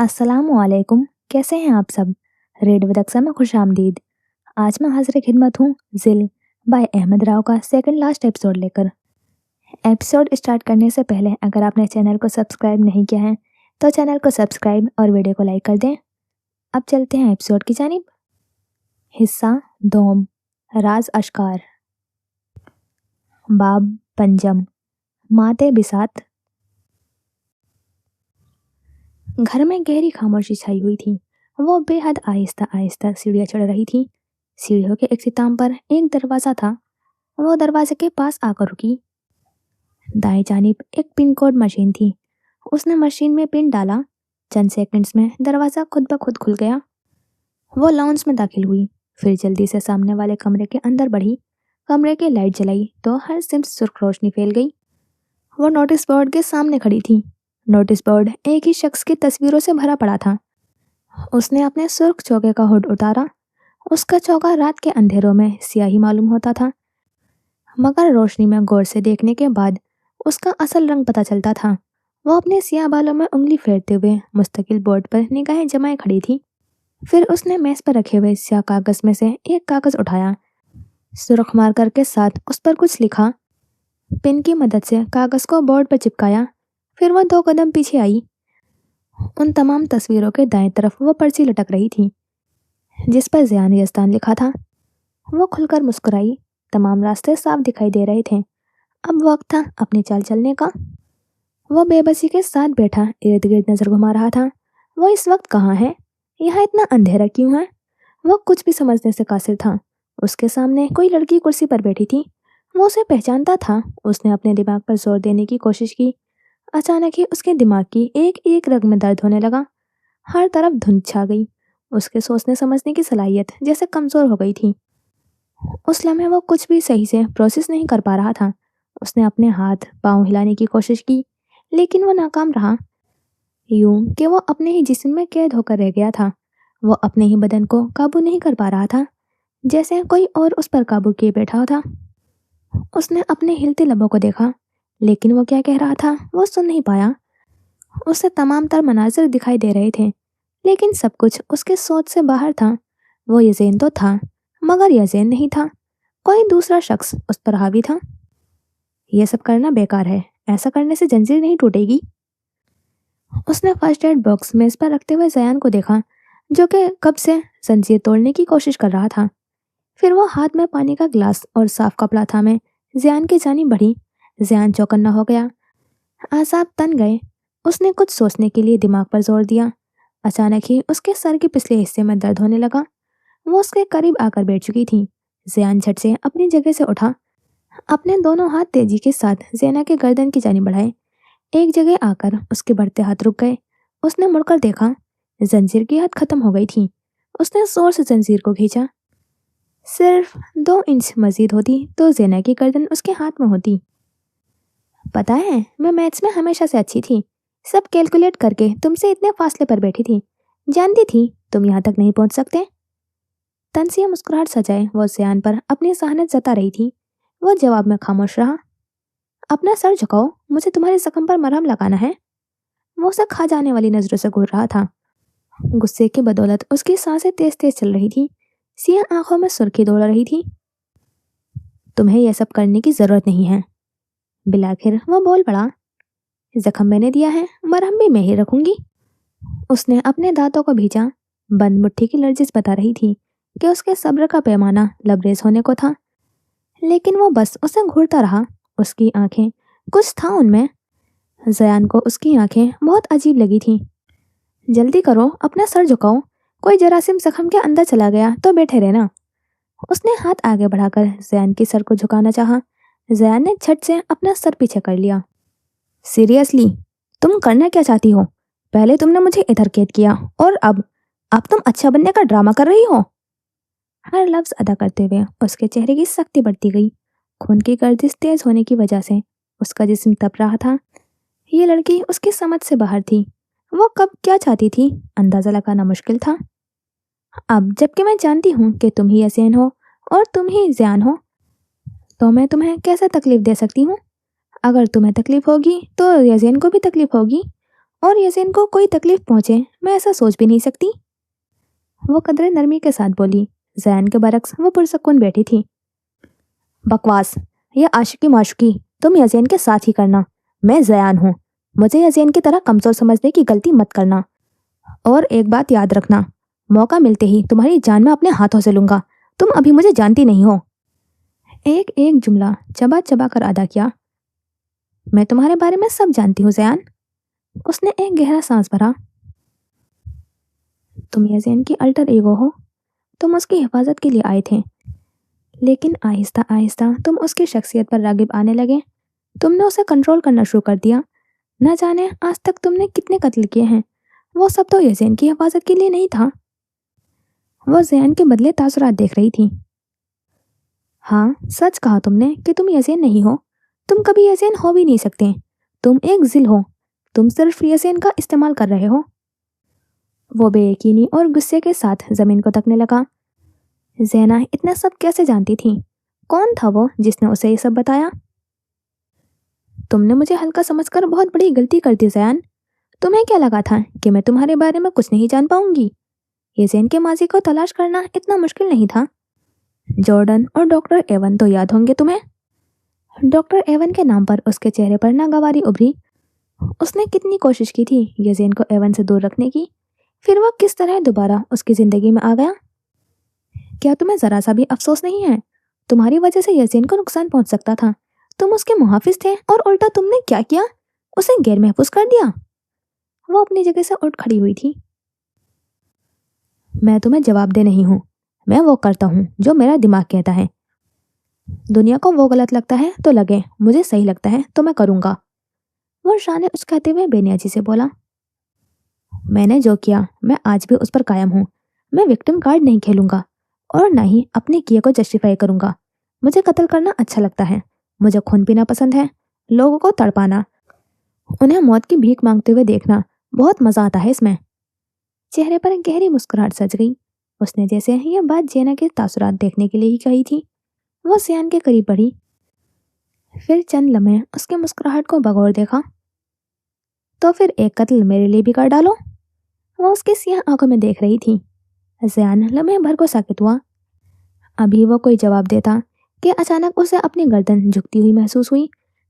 अस्सलाम वालेकुम। कैसे हैं आप सब? रेड विद में खुश आमदीद। आज मैं हाजिर खिदमत हूँ जिल बाय अहमद राव का सेकंड लास्ट एपिसोड लेकर। एपिसोड स्टार्ट करने से पहले अगर आपने चैनल को सब्सक्राइब नहीं किया है तो चैनल को सब्सक्राइब और वीडियो को लाइक कर दें। अब चलते हैं एपिसोड की जानिब। हिस्सा दोम, राज अशकार। बाब पंजम, माते बिसात। घर में गहरी खामोशी छाई हुई थी। वो बेहद आहिस्ता आहिस्ता सीढ़ियाँ चढ़ रही थी। सीढ़ियों के इख्तिताम पर एक दरवाज़ा था। वो दरवाजे के पास आकर रुकी। दाएं जानिब एक पिन कोड मशीन थी। उसने मशीन में पिन डाला। चंद सेकंड्स में दरवाज़ा खुद ब खुद खुल गया। वो लाउंज में दाखिल हुई, फिर जल्दी से सामने वाले कमरे के अंदर बढ़ी। कमरे की लाइट जलाई तो हर सिम सुर्ख रोशनी फैल गई। वो नोटिस बोर्ड के सामने खड़ी थी। नोटिस बोर्ड एक ही शख्स की तस्वीरों से भरा पड़ा था। उसने अपने सुर्ख चौके का हुड उतारा। उसका चौका रात के अंधेरों में स्याही मालूम होता था, मगर रोशनी में गौर से देखने के बाद उसका असल रंग पता चलता था। वो अपने स्याह बालों में उंगली फेरते हुए मुस्तकिल बोर्ड पर निगाहें जमाए खड़ी थी। फिर उसने मेज पर रखे हुए स्याह कागज में से एक कागज उठाया, सुर्ख मार्कर के साथ उस पर कुछ लिखा। पिन की मदद से कागज को बोर्ड पर चिपकाया। फिर वह 2 कदम पीछे आई। उन तमाम तस्वीरों के दाएं तरफ वो पर्ची लटक रही थी जिस पर ज़ियान यज़दान लिखा था। वो खुलकर मुस्कुराई। तमाम रास्ते साफ दिखाई दे रहे थे। अब वक्त था अपनी चाल चलने का। वो बेबसी के साथ बैठा इर्द गिर्द नजर घुमा रहा था। वो इस वक्त कहाँ है? यहाँ इतना अंधेरा क्यों है? वो कुछ भी समझने से कासिर था। उसके सामने कोई लड़की कुर्सी पर बैठी थी। वो उसे पहचानता था। उसने अपने दिमाग पर जोर देने की कोशिश की। अचानक ही उसके दिमाग की एक एक रग में दर्द होने लगा। हर तरफ धुंध छा गई। उसके सोचने समझने की सलाहियत जैसे कमजोर हो गई थी। उस लम्हे वो कुछ भी सही से प्रोसेस नहीं कर पा रहा था। उसने अपने हाथ पांव हिलाने की कोशिश की, लेकिन वो नाकाम रहा। यूं कि वो अपने ही जिस्म में कैद होकर रह गया था। वो अपने ही बदन को काबू नहीं कर पा रहा था, जैसे कोई और उस पर काबू किए बैठा था। उसने अपने हिलते लबों को देखा, लेकिन वो क्या कह रहा था वो सुन नहीं पाया। उसे तमाम तर मनाजिर दिखाई दे रहे थे, लेकिन सब कुछ उसके सोच से बाहर था। वो यज़ेन तो था, मगर यज़ेन नहीं था। कोई दूसरा शख्स उस पर हावी था। यह सब करना बेकार है। ऐसा करने से जंजीर नहीं टूटेगी। उसने फर्स्ट एड बॉक्स मेज पर रखते हुए ज़यान को देखा, जो कि कब से जंजीर तोड़ने की कोशिश कर रहा था। फिर वो हाथ में पानी का गिलास और साफ कपड़ा थामे ज़यान की जानिब बढ़ी। ज़यान चौकन्ना हो गया। आसाब तन गए। उसने कुछ सोचने के लिए दिमाग पर जोर दिया। अचानक ही उसके सर के पिछले हिस्से में दर्द होने लगा। वो उसके करीब आकर बैठ चुकी थी। ज़यान झट से अपनी जगह से उठा। अपने दोनों हाथ तेजी के साथ ज़ैना के गर्दन की जानिब बढ़ाए। एक जगह आकर उसके बढ़ते हाथ रुक गए। उसने मुड़कर देखा। जंजीर की हद खत्म हो गई थी। उसने जोर से जंजीर को खींचा। सिर्फ 2 इंच मजीद होती तो ज़ैना की गर्दन उसके हाथ में होती। पता है, मैं मैथ्स में हमेशा से अच्छी थी। सब कैलकुलेट करके तुमसे इतने फासले पर बैठी थी। जानती थी तुम यहाँ तक नहीं पहुँच सकते। तनसिया मुस्कुराहट सजाए वो ज़यान पर अपनी सहनत जता रही थी। वो जवाब में खामोश रहा। अपना सर झुकाओ, मुझे तुम्हारे जख्म पर मरहम लगाना है। वो उसे खा जाने वाली नजरों से घूर रहा था। गुस्से की बदौलत उसकी सांसें तेज तेज चल रही थी। सियाह आंखों में सुर्खी दौड़ रही थी। तुम्हें यह सब करने की जरूरत नहीं है। बिलाखिर वो बोल पड़ा। जख्म मैंने दिया है, मरहम भी मैं ही रखूंगी। उसने अपने दांतों को भींचा। बंद मुट्ठी की लर्जिश बता रही थी कि उसके सब्र का पैमाना लबरेज होने को था, लेकिन वो बस उसे घूरता रहा। उसकी आंखें, कुछ था उनमें। ज़यान को उसकी आंखें बहुत अजीब लगी थी। जल्दी करो, अपना सर झुकाओ। कोई जरासीम जख्म के अंदर चला गया तो बैठे रहना। उसने हाथ आगे बढ़ाकर ज़यान के सर को झुकाना चाहा। ज़यान ने झट से अपना सर पीछे कर लिया। सीरियसली, तुम करना क्या चाहती हो? पहले तुमने मुझे इधर कैद किया और अब तुम अच्छा बनने का ड्रामा कर रही हो। हर लफ्ज अदा करते हुए उसके चेहरे की सख्ती बढ़ती गई। खून की गर्दिश तेज होने की वजह से उसका जिस्म तप रहा था। ये लड़की उसकी समझ से बाहर थी। वो कब क्या चाहती थी अंदाजा लगाना मुश्किल था। अब जबकि मैं जानती हूँ कि तुम ही यज़ेन हो और तुम ही ज़यान हो, तो मैं तुम्हें कैसे तकलीफ दे सकती हूँ? अगर तुम्हें तकलीफ होगी तो यज़ेन को भी तकलीफ होगी اور یزین کو کوئی تکلیف پہنچے میں ایسا سوچ بھی نہیں سکتی۔ وہ قدرے نرمی کے ساتھ بولی۔ زیان کے برعکس وہ پرسکون بیٹھی تھی۔ بکواس، یہ عاشقی معشوقی تم یزین کے ساتھ ہی کرنا، میں زیان ہوں، مجھے یزین کی طرح کمزور سمجھنے کی غلطی مت کرنا، اور ایک بات یاد رکھنا، موقع ملتے ہی تمہاری جان میں اپنے ہاتھوں سے لوں گا، تم ابھی مجھے جانتی نہیں ہو۔ ایک ایک جملہ چبا چبا کر ادا کیا۔ میں تمہارے بارے میں سب جانتی ہوں زیان۔ اس نے ایک گہرا سانس بھرا۔ تم یزین کی الٹر ایگو ہو، تم اس کی حفاظت کے لیے آئے تھے، لیکن آہستہ آہستہ تم اس کی شخصیت پر راغب آنے لگے، تم نے اسے کنٹرول کرنا شروع کر دیا۔ نہ جانے آج تک تم نے کتنے قتل کیے ہیں، وہ سب تو یزین کی حفاظت کے لیے نہیں تھا۔ وہ زیان کے بدلے تاثرات دیکھ رہی تھی۔ ہاں، سچ کہا تم نے کہ تم یزین نہیں ہو، تم کبھی یزین ہو بھی نہیں سکتے، تم ایک ذل ہو، تم صرف یزین کا استعمال کر رہے ہو۔ وہ بے یقینی اور غصے کے ساتھ زمین کو تکنے لگا۔ زینا اتنا سب کیسے جانتی تھی؟ کون تھا وہ جس نے اسے یہ سب بتایا؟ تم نے مجھے ہلکا سمجھ کر بہت بڑی غلطی کر دی زیان۔ تمہیں کیا لگا تھا کہ میں تمہارے بارے میں کچھ نہیں جان پاؤں گی؟ یزین کے ماضی کو تلاش کرنا اتنا مشکل نہیں تھا۔ جارڈن اور ڈاکٹر ایون تو یاد ہوں گے تمہیں۔ ڈاکٹر ایون کے نام پر اس کے چہرے پر ناگواری ابھری۔ اس نے کتنی کوشش کی تھی یزین کو ایون سے دور رکھنے کی، پھر وہ کس طرح دوبارہ اس کی زندگی میں آ گیا۔ کیا تمہیں ذرا سا بھی افسوس نہیں ہے؟ تمہاری وجہ سے یزین کو نقصان پہنچ سکتا تھا، تم اس کے محافظ تھے، اور الٹا تم نے کیا کیا؟ اسے غیر محفوظ کر دیا۔ وہ اپنی جگہ سے اٹھ کھڑی ہوئی تھی۔ میں تمہیں جواب دہ نہیں ہوں، میں وہ کرتا ہوں جو میرا دماغ کہتا ہے۔ دنیا کو وہ غلط لگتا ہے تو لگے، مجھے صحیح لگتا ہے تو میں کروں گا۔ وہ شاہ نے اچکاتے ہوئے بے نیازی سے بولا۔ میں نے جو کیا میں آج بھی اس پر قائم ہوں، میں وکٹم کارڈ نہیں کھیلوں گا، اور نہ ہی اپنے کیے کو جسٹیفائی کروں گا۔ مجھے قتل کرنا اچھا لگتا ہے، مجھے خون پینا پسند ہے، لوگوں کو تڑپانا، انہیں موت کی بھیک مانگتے ہوئے دیکھنا، بہت مزہ آتا ہے اس میں۔ چہرے پر ایک گہری مسکراہٹ سج گئی۔ اس نے جیسے یہ بات زینا کے تاثرات دیکھنے کے لیے ہی کہی تھی۔ وہ زیان کے قریب بڑھی، پھر چند لمحے اس کے مسکراہٹ کو بغور دیکھا۔ تو پھر ایک قتل میرے لیے بھی کر ڈالو۔ وہ اس کے سیاہ آنکھوں میں دیکھ رہی تھی۔ زیان لمحے بھر کو ساکت ہوا۔ ابھی وہ کوئی جواب دیتا کہ اچانک اسے اپنی گردن جھکتی ہوئی محسوس ہوئی۔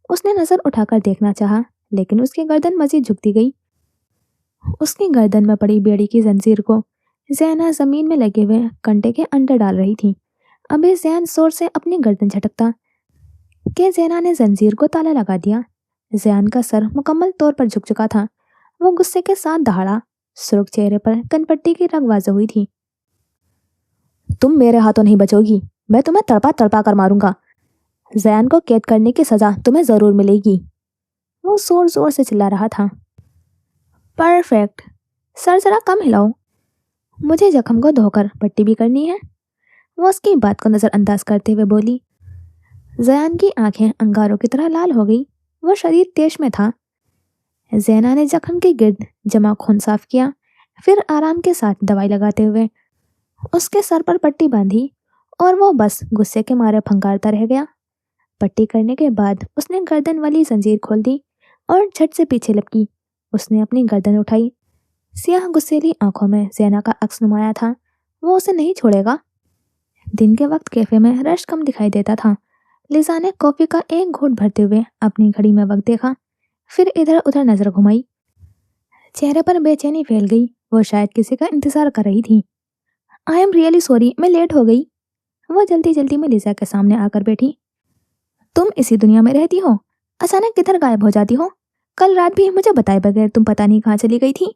اس نے نظر اٹھا کر دیکھنا چاہا، لیکن اس کی گردن مزید جھکتی گئی۔ اس کی گردن میں پڑی بیڑی کی زنجیر کو زینا زمین میں لگے ہوئے کنٹے کے اندر ڈال رہی تھی۔ ابھی زیان زور سے اپنی گردن جھٹکتا کہ زینا نے زنجیر کو تالا لگا دیا۔ زیان کا سر مکمل طور پر جھک چکا تھا۔ وہ غصے کے ساتھ دہاڑا، سرخ چہرے پر کن پٹی کی رگ واضح ہوئی تھی۔ تم میرے ہاتھوں نہیں بچو گی، میں تمہیں تڑپا تڑپا کر ماروں گا۔ زیان کو قید کرنے کی سزا تمہیں ضرور ملے گی۔ وہ زور زور سے چلا رہا تھا۔ پرفیکٹ، سر ذرا کم ہلاؤ، مجھے زخم کو دھو کر پٹی بھی کرنی ہے۔ وہ اس کی بات کو نظر انداز کرتے ہوئے بولی۔ زیان کی آنکھیں انگاروں کی طرح لال ہو گئی۔ وہ شدید تیش میں تھا۔ زینا نے زخم کے گرد جمع خون صاف کیا، پھر آرام کے ساتھ دوائی لگاتے ہوئے اس کے سر پر پٹی باندھی، اور وہ بس غصے کے مارے پھنکارتا رہ گیا۔ پٹی کرنے کے بعد اس نے گردن والی زنجیر کھول دی اور جھٹ سے پیچھے لپکی۔ اس نے اپنی گردن اٹھائی۔ سیاہ غصیلی آنکھوں میں زینا کا عکس نمایاں تھا۔ وہ اسے نہیں چھوڑے گا۔ دن کے وقت کیفے میں رش کم دکھائی دیتا تھا۔ لیزا نے کافی کا ایک گھونٹ بھرتے ہوئے اپنی گھڑی میں وقت دیکھا، پھر ادھر ادھر نظر گھمائی۔ چہرے پر بے چینی پھیل گئی۔ وہ شاید کسی کا انتظار کر رہی تھی۔ آئی ایم ریئلی سوری، میں لیٹ ہو گئی۔ وہ جلدی جلدی میں لیزا کے سامنے آ کر بیٹھی۔ تم اسی دنیا میں رہتی ہو؟ اچانک کدھر غائب ہو جاتی ہو؟ کل رات بھی مجھے بتائے بغیر تم پتہ نہیں کہاں چلی گئی تھی۔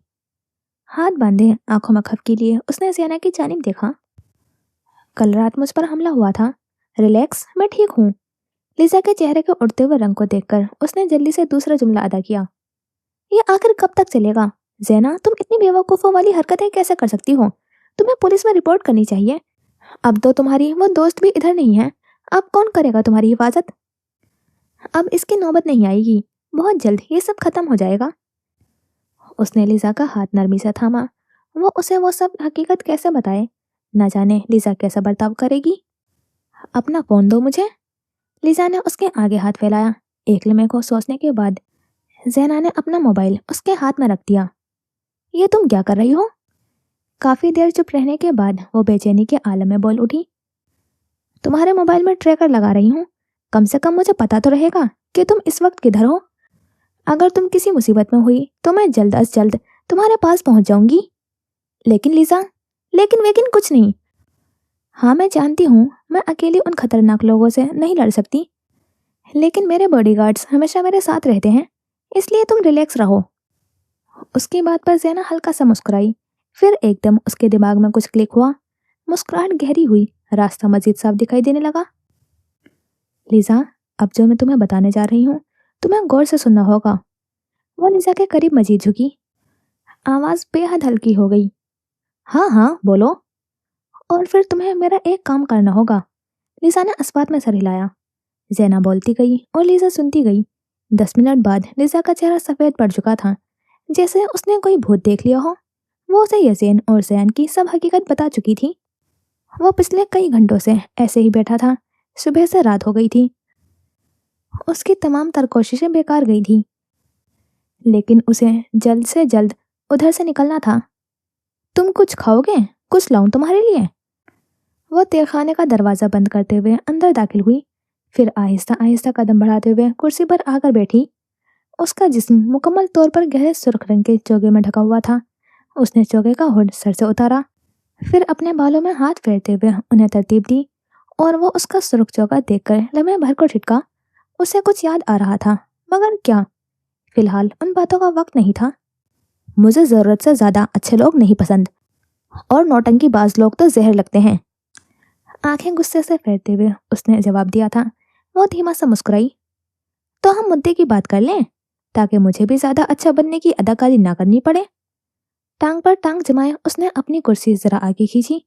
ہاتھ باندھے آنکھوں میں کھپکی لیے اس نے زینا کی جانب دیکھا۔ کل رات مجھ پر حملہ ہوا تھا۔ ریلیکس، میں ٹھیک ہوں۔ لیزا کے چہرے کے اڑتے ہوئے رنگ کو دیکھ کر اس نے جلدی سے دوسرا جملہ ادا کیا۔ یہ آخر کب تک چلے گا؟ زینا، تم اتنی بیوقوفوں والی حرکتیں کیسے کر سکتی ہو؟ تمہیں پولیس میں رپورٹ کرنی چاہیے۔ اب تو تمہاری وہ دوست بھی ادھر نہیں ہے، اب کون کرے گا تمہاری حفاظت؟ اب اس کی نوبت نہیں آئے گی، بہت جلد یہ سب ختم ہو جائے گا۔ اس نے لیزا کا ہاتھ نرمی سے تھاما۔ وہ اسے وہ سب حقیقت کیسے بتائے؟ نہ جانے لیزا کیسا برتاؤ کرے گی۔ اپنا فون دو مجھے۔ لیزا نے اس کے آگے ہاتھ پھیلایا۔ ایک لمحے کو سوچنے کے بعد زینا نے اپنا موبائل اس کے ہاتھ میں رکھ دیا۔ یہ تم کیا کر رہی ہو؟ کافی دیر چپ رہنے کے بعد وہ بے چینی کے عالم میں بول اٹھی۔ تمہارے موبائل میں ٹریکر لگا رہی ہوں، کم سے کم مجھے پتا تو رہے گا کہ تم اس وقت کدھر ہو۔ اگر تم کسی مصیبت میں ہوئی تو میں جلد از جلد تمہارے پاس پہنچ جاؤں گی۔ لیکن لیزا، لیکن کچھ نہیں۔ ہاں میں جانتی ہوں میں اکیلی ان خطرناک لوگوں سے نہیں لڑ سکتی، لیکن میرے باڈی گارڈز ہمیشہ میرے ساتھ رہتے ہیں، اس لیے تم ریلیکس رہو۔ اس کی بات پر زینا ہلکا سا مسکرائی، پھر ایک دم اس کے دماغ میں کچھ کلک ہوا، مسکراہٹ گہری ہوئی، راستہ مزید صاف دکھائی دینے لگا۔ لیزا، اب جو میں تمہیں بتانے جا رہی ہوں تمہیں غور سے سننا ہوگا۔ وہ لیزا کے قریب مزید جھکی، آواز بے حد ہلکی ہو گئی۔ ہاں بولو۔ اور پھر تمہیں میرا ایک کام کرنا ہوگا۔ لیزا نے اسبات میں سر ہلایا۔ زینا بولتی گئی اور لیزا سنتی گئی۔ 10 منٹ بعد لیزا کا چہرہ سفید پڑ چکا تھا، جیسے اس نے کوئی بھوت دیکھ لیا ہو۔ وہ اسے یزین اور زیان کی سب حقیقت بتا چکی تھی۔ وہ پچھلے کئی گھنٹوں سے ایسے ہی بیٹھا تھا، صبح سے رات ہو گئی تھی۔ اس کی تمام تر کوششیں بیکار گئی تھی، لیکن اسے جلد سے جلد ادھر سے نکلنا تھا۔ تم کچھ کھاؤ گے؟ کچھ لاؤں تمہارے لیے؟ وہ تیل خانے کا دروازہ بند کرتے ہوئے اندر داخل ہوئی، پھر آہستہ آہستہ قدم بڑھاتے ہوئے کرسی پر آ کر بیٹھی۔ اس کا جسم مکمل طور پر گہرے سرخ رنگ کے چوگے میں ڈھکا ہوا تھا۔ اس نے چوگے کا ہوڈ سر سے اتارا، پھر اپنے بالوں میں ہاتھ پھیرتے ہوئے انہیں ترتیب دی، اور وہ اس کا سرخ چوگا دیکھ کر لمحے بھر کو ٹھٹکا۔ اسے کچھ یاد آ رہا تھا، مگر کیا؟ فی الحال ان باتوں کا وقت نہیں تھا۔ مجھے ضرورت سے زیادہ اچھے لوگ نہیں پسند، اور نوٹنکی باز لوگ تو زہر لگتے ہیں۔ آنکھیں غصے سے پھیرتے ہوئے اس نے جواب دیا تھا۔ وہ دھیما سا مسکرائی۔ تو ہم مدعے کی بات کر لیں، تاکہ مجھے بھی زیادہ اچھا بننے کی اداکاری نہ کرنی پڑے۔ ٹانگ پر ٹانگ جمائے اس نے اپنی کرسی ذرا آگے کھینچی۔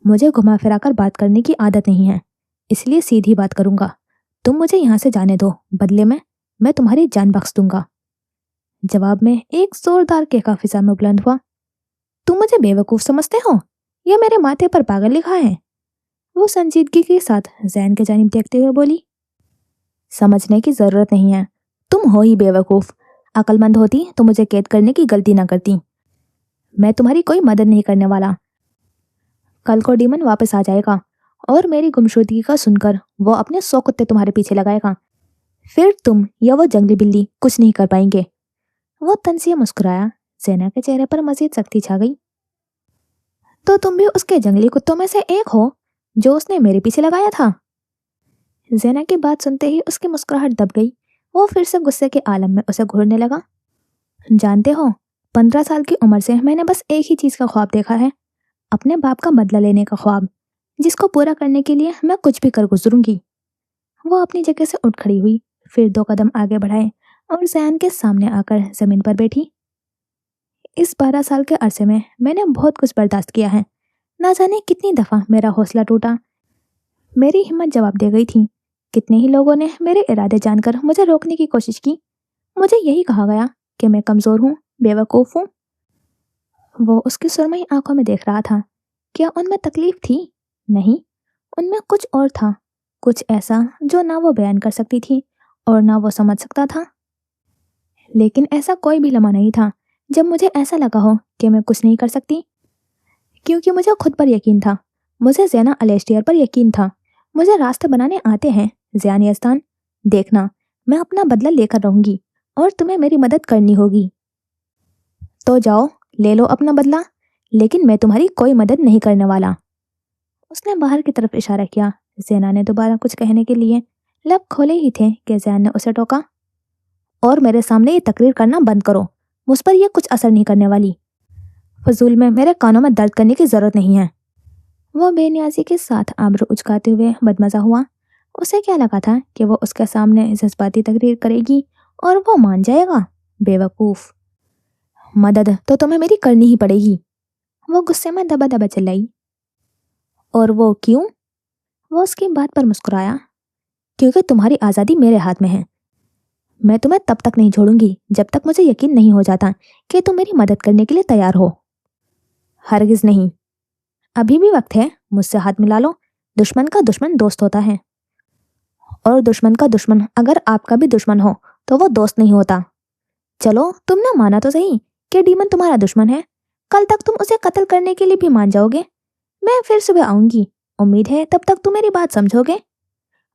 مجھے گھما پھرا کر بات کرنے کی عادت نہیں ہے، اس لیے سیدھی بات کروں گا۔ تم مجھے یہاں سے جانے دو، بدلے میں تمہاری جان بخش دوں گا۔ جواب میں ایک زوردار کہکا فضا میں بلند ہوا۔ تم مجھے بے وقوف سمجھتے ہو یا میرے ماتھے پر پاگل لکھا ہے؟ وہ سنجیدگی کے ساتھ زین کے جانب دیکھتے ہوئے بولی۔ سمجھنے کی ضرورت نہیں ہے، تم ہو ہی بے وقوف۔ عقل مند ہوتی تو مجھے قید کرنے کی غلطی نہ کرتی۔ میں تمہاری کوئی مدد نہیں کرنے والا۔ کل کو ڈیمن واپس آ جائے گا اور میری گمشدگی کا سن کر وہ اپنے 100 کتے تمہارے پیچھے لگائے گا، پھر تم یا وہ جنگلی بلی کچھ نہیں کر پائیں گے۔ وہ تنزیہ مسکرایا۔ زینا کے چہرے پر مزید سختی چھا گئی۔ تو تم بھی اس کے جنگلی کتوں میں سے ایک ہو جو اس نے میرے پیچھے لگایا تھا؟ زینا کی بات سنتے ہی اس کی مسکراہٹ دب گئی۔ وہ پھر سے غصے کے عالم میں اسے گھورنے لگا۔ جانتے ہو، 15 سال کی عمر سے میں نے بس ایک ہی چیز کا خواب دیکھا ہے، اپنے باپ کا بدلہ لینے کا خواب، جس کو پورا کرنے کے لیے میں کچھ بھی کر گزروں گی۔ وہ اپنی جگہ سے اٹھ کھڑی ہوئی، پھر 2 قدم آگے بڑھائے اور زیان کے سامنے آ کر زمین پر بیٹھی۔ اس 12 سال کے عرصے میں نے بہت کچھ برداشت کیا ہے، نہ جانے کتنی دفعہ میرا حوصلہ ٹوٹا، میری ہمت جواب دے گئی تھی۔ کتنے ہی لوگوں نے میرے ارادے جان کر مجھے روکنے کی کوشش کی۔ مجھے یہی کہا گیا کہ میں کمزور ہوں، بے وقوف ہوں۔ وہ اس کی سرمئی آنکھوں میں دیکھ رہا تھا۔ کیا ان میں تکلیف تھی؟ نہیں، ان میں کچھ اور تھا، کچھ ایسا جو نہ وہ بیان کر سکتی تھی اور نہ وہ سمجھ سکتا تھا۔ لیکن ایسا کوئی بھی لمحہ نہیں تھا جب مجھے ایسا لگا ہو کہ میں کچھ نہیں کر سکتی، کیونکہ مجھے خود پر یقین تھا، مجھے زینا الیسٹیر پر یقین تھا۔ مجھے راستے بنانے آتے ہیں، زیان یزدان۔ دیکھنا، میں اپنا بدلہ لے کر رہوں گی اور تمہیں میری مدد کرنی ہوگی۔ تو جاؤ، لے لو اپنا بدلہ، لیکن میں تمہاری کوئی مدد نہیں کرنے والا۔ اس نے باہر کی طرف اشارہ کیا۔ زینا نے دوبارہ کچھ کہنے کے لیے لب کھولے ہی تھے کہ زیان نے اسے ٹوکا۔ اور میرے سامنے یہ تقریر کرنا بند کرو، مجھ پر یہ کچھ اثر نہیں کرنے والی۔ فضول میں میرے کانوں میں درد کرنے کی ضرورت نہیں ہے۔ وہ بے نیازی کے ساتھ آبرو اچکاتے ہوئے بدمزہ ہوا۔ اسے کیا لگا تھا کہ وہ اس کے سامنے جذباتی تقریر کرے گی اور وہ مان جائے گا؟ بے وقوف۔ مدد تو تمہیں میری کرنی ہی پڑے گی، وہ غصے میں دبا دبا چلائی۔ اور وہ کیوں؟ وہ اس کی بات پر مسکرایا۔ کیونکہ تمہاری آزادی میرے ہاتھ میں ہے۔ میں تمہیں تب تک نہیں چھوڑوں گی جب تک مجھے یقین نہیں ہو جاتا کہ تم میری مدد کرنے کے لیے تیار ہو۔ ہرگز نہیں۔ ابھی بھی وقت ہے، مجھ سے ہاتھ ملا لو۔ دشمن کا دشمن دوست ہوتا ہے، اور دشمن کا دشمن اگر آپ کا بھی دشمن ہو तो वो दोस्त नहीं होता। चलो तुमने माना तो सही कि डीमन तुम्हारा दुश्मन है। कल तक तुम उसे कत्ल करने के लिए भी मान जाओगे। मैं फिर सुबह आऊंगी, उम्मीद है तब तक तुम मेरी बात समझोगे।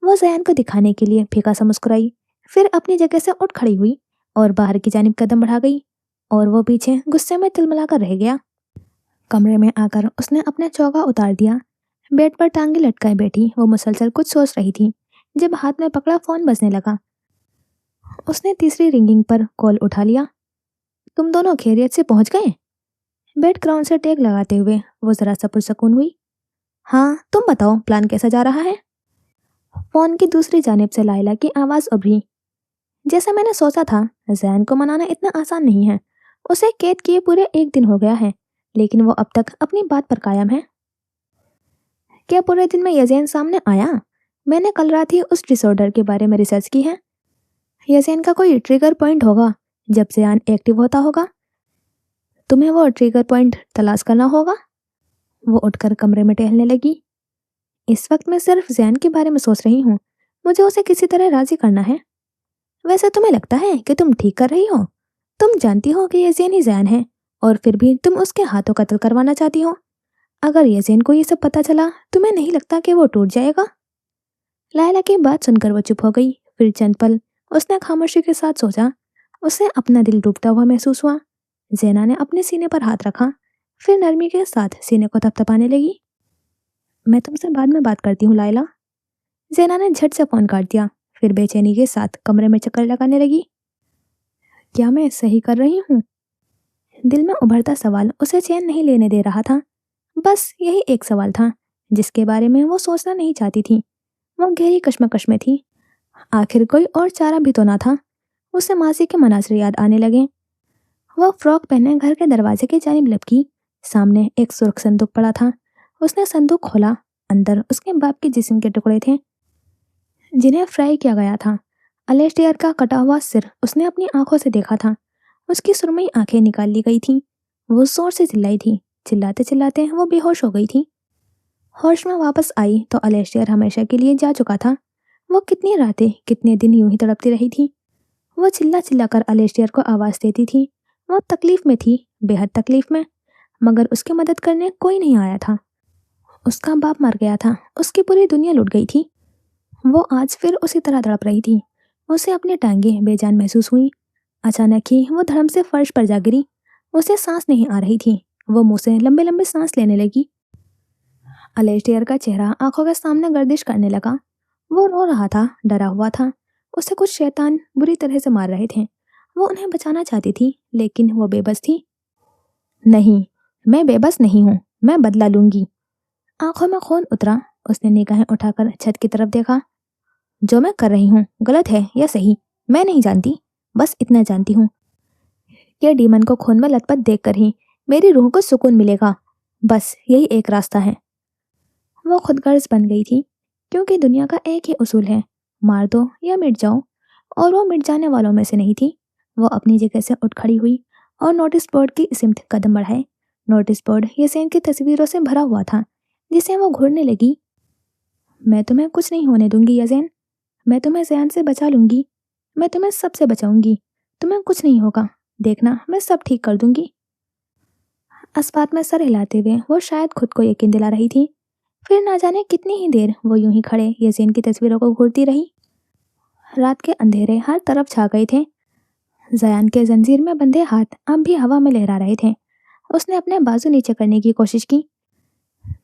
वो जयान को दिखाने के लिए फीका सा मुस्कुराई, फिर अपनी जगह से उठ खड़ी हुई और बाहर की जानिब कदम बढ़ा गई, और वो पीछे गुस्से में तिलमिलाकर रह गया। कमरे में आकर उसने अपना चौका उतार दिया। बेड पर टांगे लटकाए बैठी वो मुसलसल कुछ सोच रही थी। जब हाथ में पकड़ा फोन बजने लगा, उसने तीसरी रिंगिंग पर कॉल उठा लिया। तुम दोनों खैरियत से पहुंच गए? बेड क्राउन से टेक लगाते हुए वो जरा सा पुरसकून हुई। हाँ, तुम बताओ प्लान कैसा जा रहा है? फोन की दूसरी जानिब से लायला की आवाज उभरी। जैसा मैंने सोचा था, जैन को मनाना इतना आसान नहीं है। उसे कैद किए पूरे 1 दिन हो गया है, लेकिन वो अब तक अपनी बात पर कायम है। क्या पूरे दिन में यज़ेन सामने आया? मैंने कल रात ही उस डिसऑर्डर के बारे में रिसर्च की है। यज़ेन का कोई ट्रिगर पॉइंट होगा जब ज़यान एक्टिव होता होगा। तुम्हें वो ट्रिगर पॉइंट तलाश करना होगा। वो उठकर कमरे में टहलने लगी। इस वक्त मैं सिर्फ ज़यान के बारे में सोच रही हूँ। मुझे उसे किसी तरह राजी करना है। वैसे तुम्हें लगता है कि तुम ठीक कर रही हो? तुम जानती हो कि यज़ेन ही ज़यान है, और फिर भी तुम उसके हाथों कत्ल करवाना चाहती हो। अगर यज़ेन को ये सब पता चला, तुम्हें नहीं लगता कि वो टूट जाएगा? लायला की बात सुनकर वो चुप हो गई। फिर चंद पल उसने खामोशी के साथ सोचा। उसे अपना दिल डूबता हुआ महसूस हुआ। ज़ैना ने अपने सीने पर हाथ रखा, फिर नरमी के साथ सीने को थपथपाने लगी। मैं तुमसे बाद में बात करती हूँ लायला। ज़ैना ने झट से फोन काट दिया, फिर बेचैनी के साथ कमरे में चक्कर लगाने लगी। क्या मैं सही कर रही हूँ? दिल में उभरता सवाल उसे चैन नहीं लेने दे रहा था। बस यही एक सवाल था जिसके बारे में वो सोचना नहीं चाहती थी। वो गहरी कश्मकश में थी। आखिर कोई और चारा भी तो ना था। उसे मासी के मनासर याद आने लगे। वह फ्रॉक पहने घर के दरवाजे की जानिब लपकी। सामने एक सुर्ख संदूक पड़ा था। उसने संदूक खोला। अंदर उसके बाप के जिस्म के टुकड़े थे जिन्हें फ्राई किया गया था। अलेस्टियर का कटा हुआ सिर उसने अपनी आंखों से देखा था। उसकी सुरमई आंखें निकाल ली गई थीं। वो जोर से चिल्लाई थी। चिल्लाते चिल्लाते वो बेहोश हो गई थी। होश में वापस आई तो अलेस्टियर हमेशा के लिए जा चुका था। वो कितनी रातें, कितने दिन यूं ही तड़पती रही थी। वो चिल्ला चिल्ला कर अलेस्टियर को आवाज़ देती थी। वो तकलीफ में थी, बेहद तकलीफ में, मगर उसकी मदद करने कोई नहीं आया था। उसका बाप मर गया था। उसकी पूरी दुनिया लुट गई थी। वो आज फिर उसी तरह तड़प रही थी। उसे अपनी टांगें बेजान महसूस हुई। अचानक ही वो धड़म से फर्श पर जा गिरी। उसे सांस नहीं आ रही थी। वो मुंह से लंबे लंबे सांस लेने लगी। अलेस्टियर का चेहरा आंखों के सामने गर्दिश करने लगा। वो रो रहा था, डरा हुआ था। उसे कुछ शैतान बुरी तरह से मार रहे थे। वो उन्हें बचाना चाहती थी, लेकिन वो बेबस थी। नहीं, मैं बेबस नहीं हूँ। मैं बदला लूंगी। आंखों में खून उतरा। उसने निगाहें उठाकर छत की तरफ देखा। जो मैं कर रही हूँ गलत है या सही, मैं नहीं जानती। बस इतना जानती हूँ कि डीमन को खून में लथपथ देखकर ही मेरी रूह को सुकून मिलेगा। बस यही एक रास्ता है। वो खुदगर्ज बन गई थी, क्योंकि दुनिया का एक ही उसूल है, मार दो या मिट जाओ, और वो मिट जाने वालों में से नहीं थी। वो अपनी जगह से उठ खड़ी हुई और नोटिस बोर्ड की सिमत कदम बढ़ाए। नोटिस बोर्ड यसेन की तस्वीरों से भरा हुआ था, जिसे वो घूरने लगी। मैं तुम्हें कुछ नहीं होने दूंगी यसेन। मैं तुम्हें ज़यान से बचा लूंगी। मैं तुम्हें सबसे बचाऊंगी। तुम्हें कुछ नहीं होगा। देखना, मैं सब ठीक कर दूंगी। अस्पात में सर हिलाते हुए वो शायद खुद को यकीन दिला रही थी। फिर ना जाने कितनी ही देर वो यूं ही खड़े यसीन की तस्वीरों को घूरती रही। रात के अंधेरे हर तरफ छा गए थे। ज़यान के जंजीर में बंधे हाथ अब भी हवा में लहरा रहे थे। उसने अपने बाजू नीचे करने की कोशिश की।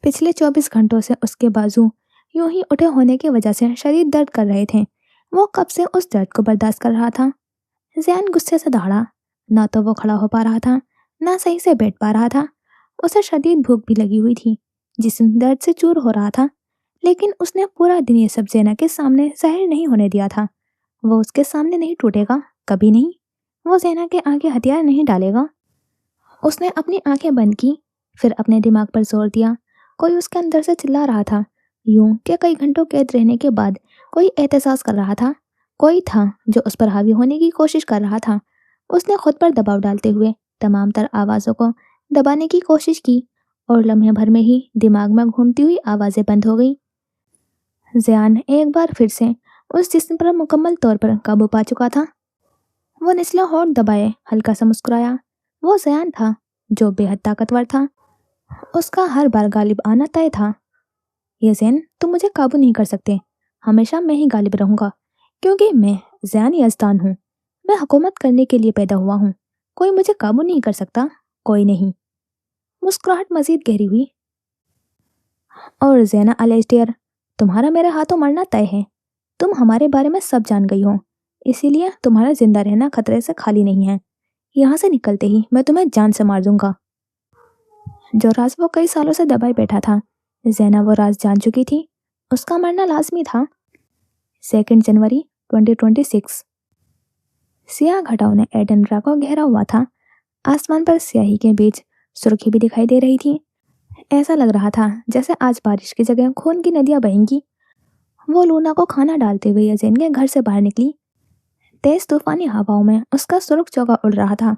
पिछले 24 घंटों से उसके बाजू यूं ही उठे होने की वजह से शरीर दर्द कर रहे थे। वो कब से उस दर्द को बर्दाश्त कर रहा था। ज़यान गुस्से से दौड़ा। ना तो वो खड़ा हो पा रहा था, ना सही से बैठ पा रहा था। उसे शदीद भूख भी लगी हुई थी। जिस्म दर्द से चूर हो रहा था, लेकिन उसने पूरा दिन ये सब ज़ैना के सामने जाहिर नहीं होने दिया था। वो उसके सामने नहीं टूटेगा, कभी नहीं। वो ज़ैना के आगे हथियार नहीं डालेगा। उसने अपनी आंखें बंद की, फिर अपने दिमाग पर जोर दिया। कोई उसके अंदर से चिल्ला रहा था, यूं कि कई घंटों कैद रहने के बाद कोई एहसास कर रहा था। कोई था जो उस पर हावी होने की कोशिश कर रहा था। उसने खुद पर दबाव डालते हुए तमाम तर आवाज़ों को दबाने की कोशिश की, और लम्हे भर में ही दिमाग में घूमती हुई आवाज़ें बंद हो गई। ज़यान एक बार फिर से उस जिस्म पर मुकम्मल तौर पर काबू पा चुका था। वो निचला होंठ दबाए हल्का सा मुस्कुराया। वो जयान था, जो बेहद ताकतवर था। उसका हर बार गालिब आना तय था। यज़ेन, तुम मुझे काबू नहीं कर सकते। हमेशा मैं ही गालिब रहूंगा, क्योंकि मैं ज़यान यज़दान हूँ। मैं हुकूमत करने के लिए पैदा हुआ हूँ। कोई मुझे काबू नहीं कर सकता, कोई नहीं। मुस्कुराहट मजीद गहरी हुई। और ज़ैना अलैस्टेयर, तुम्हारा मेरे हाथों मरना तय है। तुम हमारे बारे में सब जान गई हो, इसीलिए तुम्हारा जिंदा रहना खतरे से खाली नहीं है। यहाँ से निकलते ही मैं तुम्हें जान से मार दूंगा। जो राज वो कई सालों से दबाए बैठा था, ज़ैना वो राज जान चुकी थी। उसका मरना लाजमी था। 2 जनवरी 2026। सियाह घटाओं ने एडनरा को घेरा हुआ था। आसमान पर स्याही के बीच सुर्खी भी दिखाई दे रही थी। ऐसा लग रहा था जैसे आज बारिश की जगह खून की नदियां बहेंगी। वो लूना को खाना डालते हुए यज़ेन के घर से बाहर निकली। तेज तूफानी हवाओं में उसका सुर्ख चौका उड़ रहा था।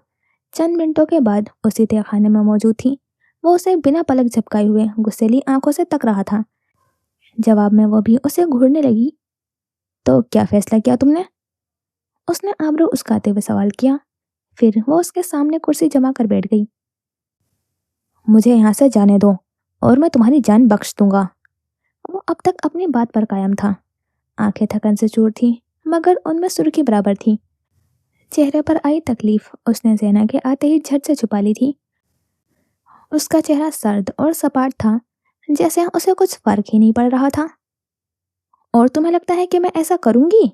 चंद मिनटों के बाद उसी तहखाने में मौजूद थी। वो उसे बिना पलक झपकाए हुए गुस्सैली आंखों से तक रहा था। जवाब में वो भी उसे घूरने लगी। तो क्या फैसला किया तुमने? उसने आबरू उस्काते हुए सवाल किया। फिर वो उसके सामने कुर्सी जमा कर बैठ गई। मुझे यहाँ से जाने दो और मैं तुम्हारी जान बख्श दूंगा। वो अब तक अपनी बात पर कायम था। आंखें थकन से चूर थीं, मगर उनमें सुर्खी बराबर थी। चेहरे पर आई तकलीफ उसने ज़ैना के आते ही झट से छुपा ली थी। उसका चेहरा सर्द और सपाट था, जैसे उसे कुछ फर्क ही नहीं पड़ रहा था। और तुम्हें लगता है कि मैं ऐसा करूंगी?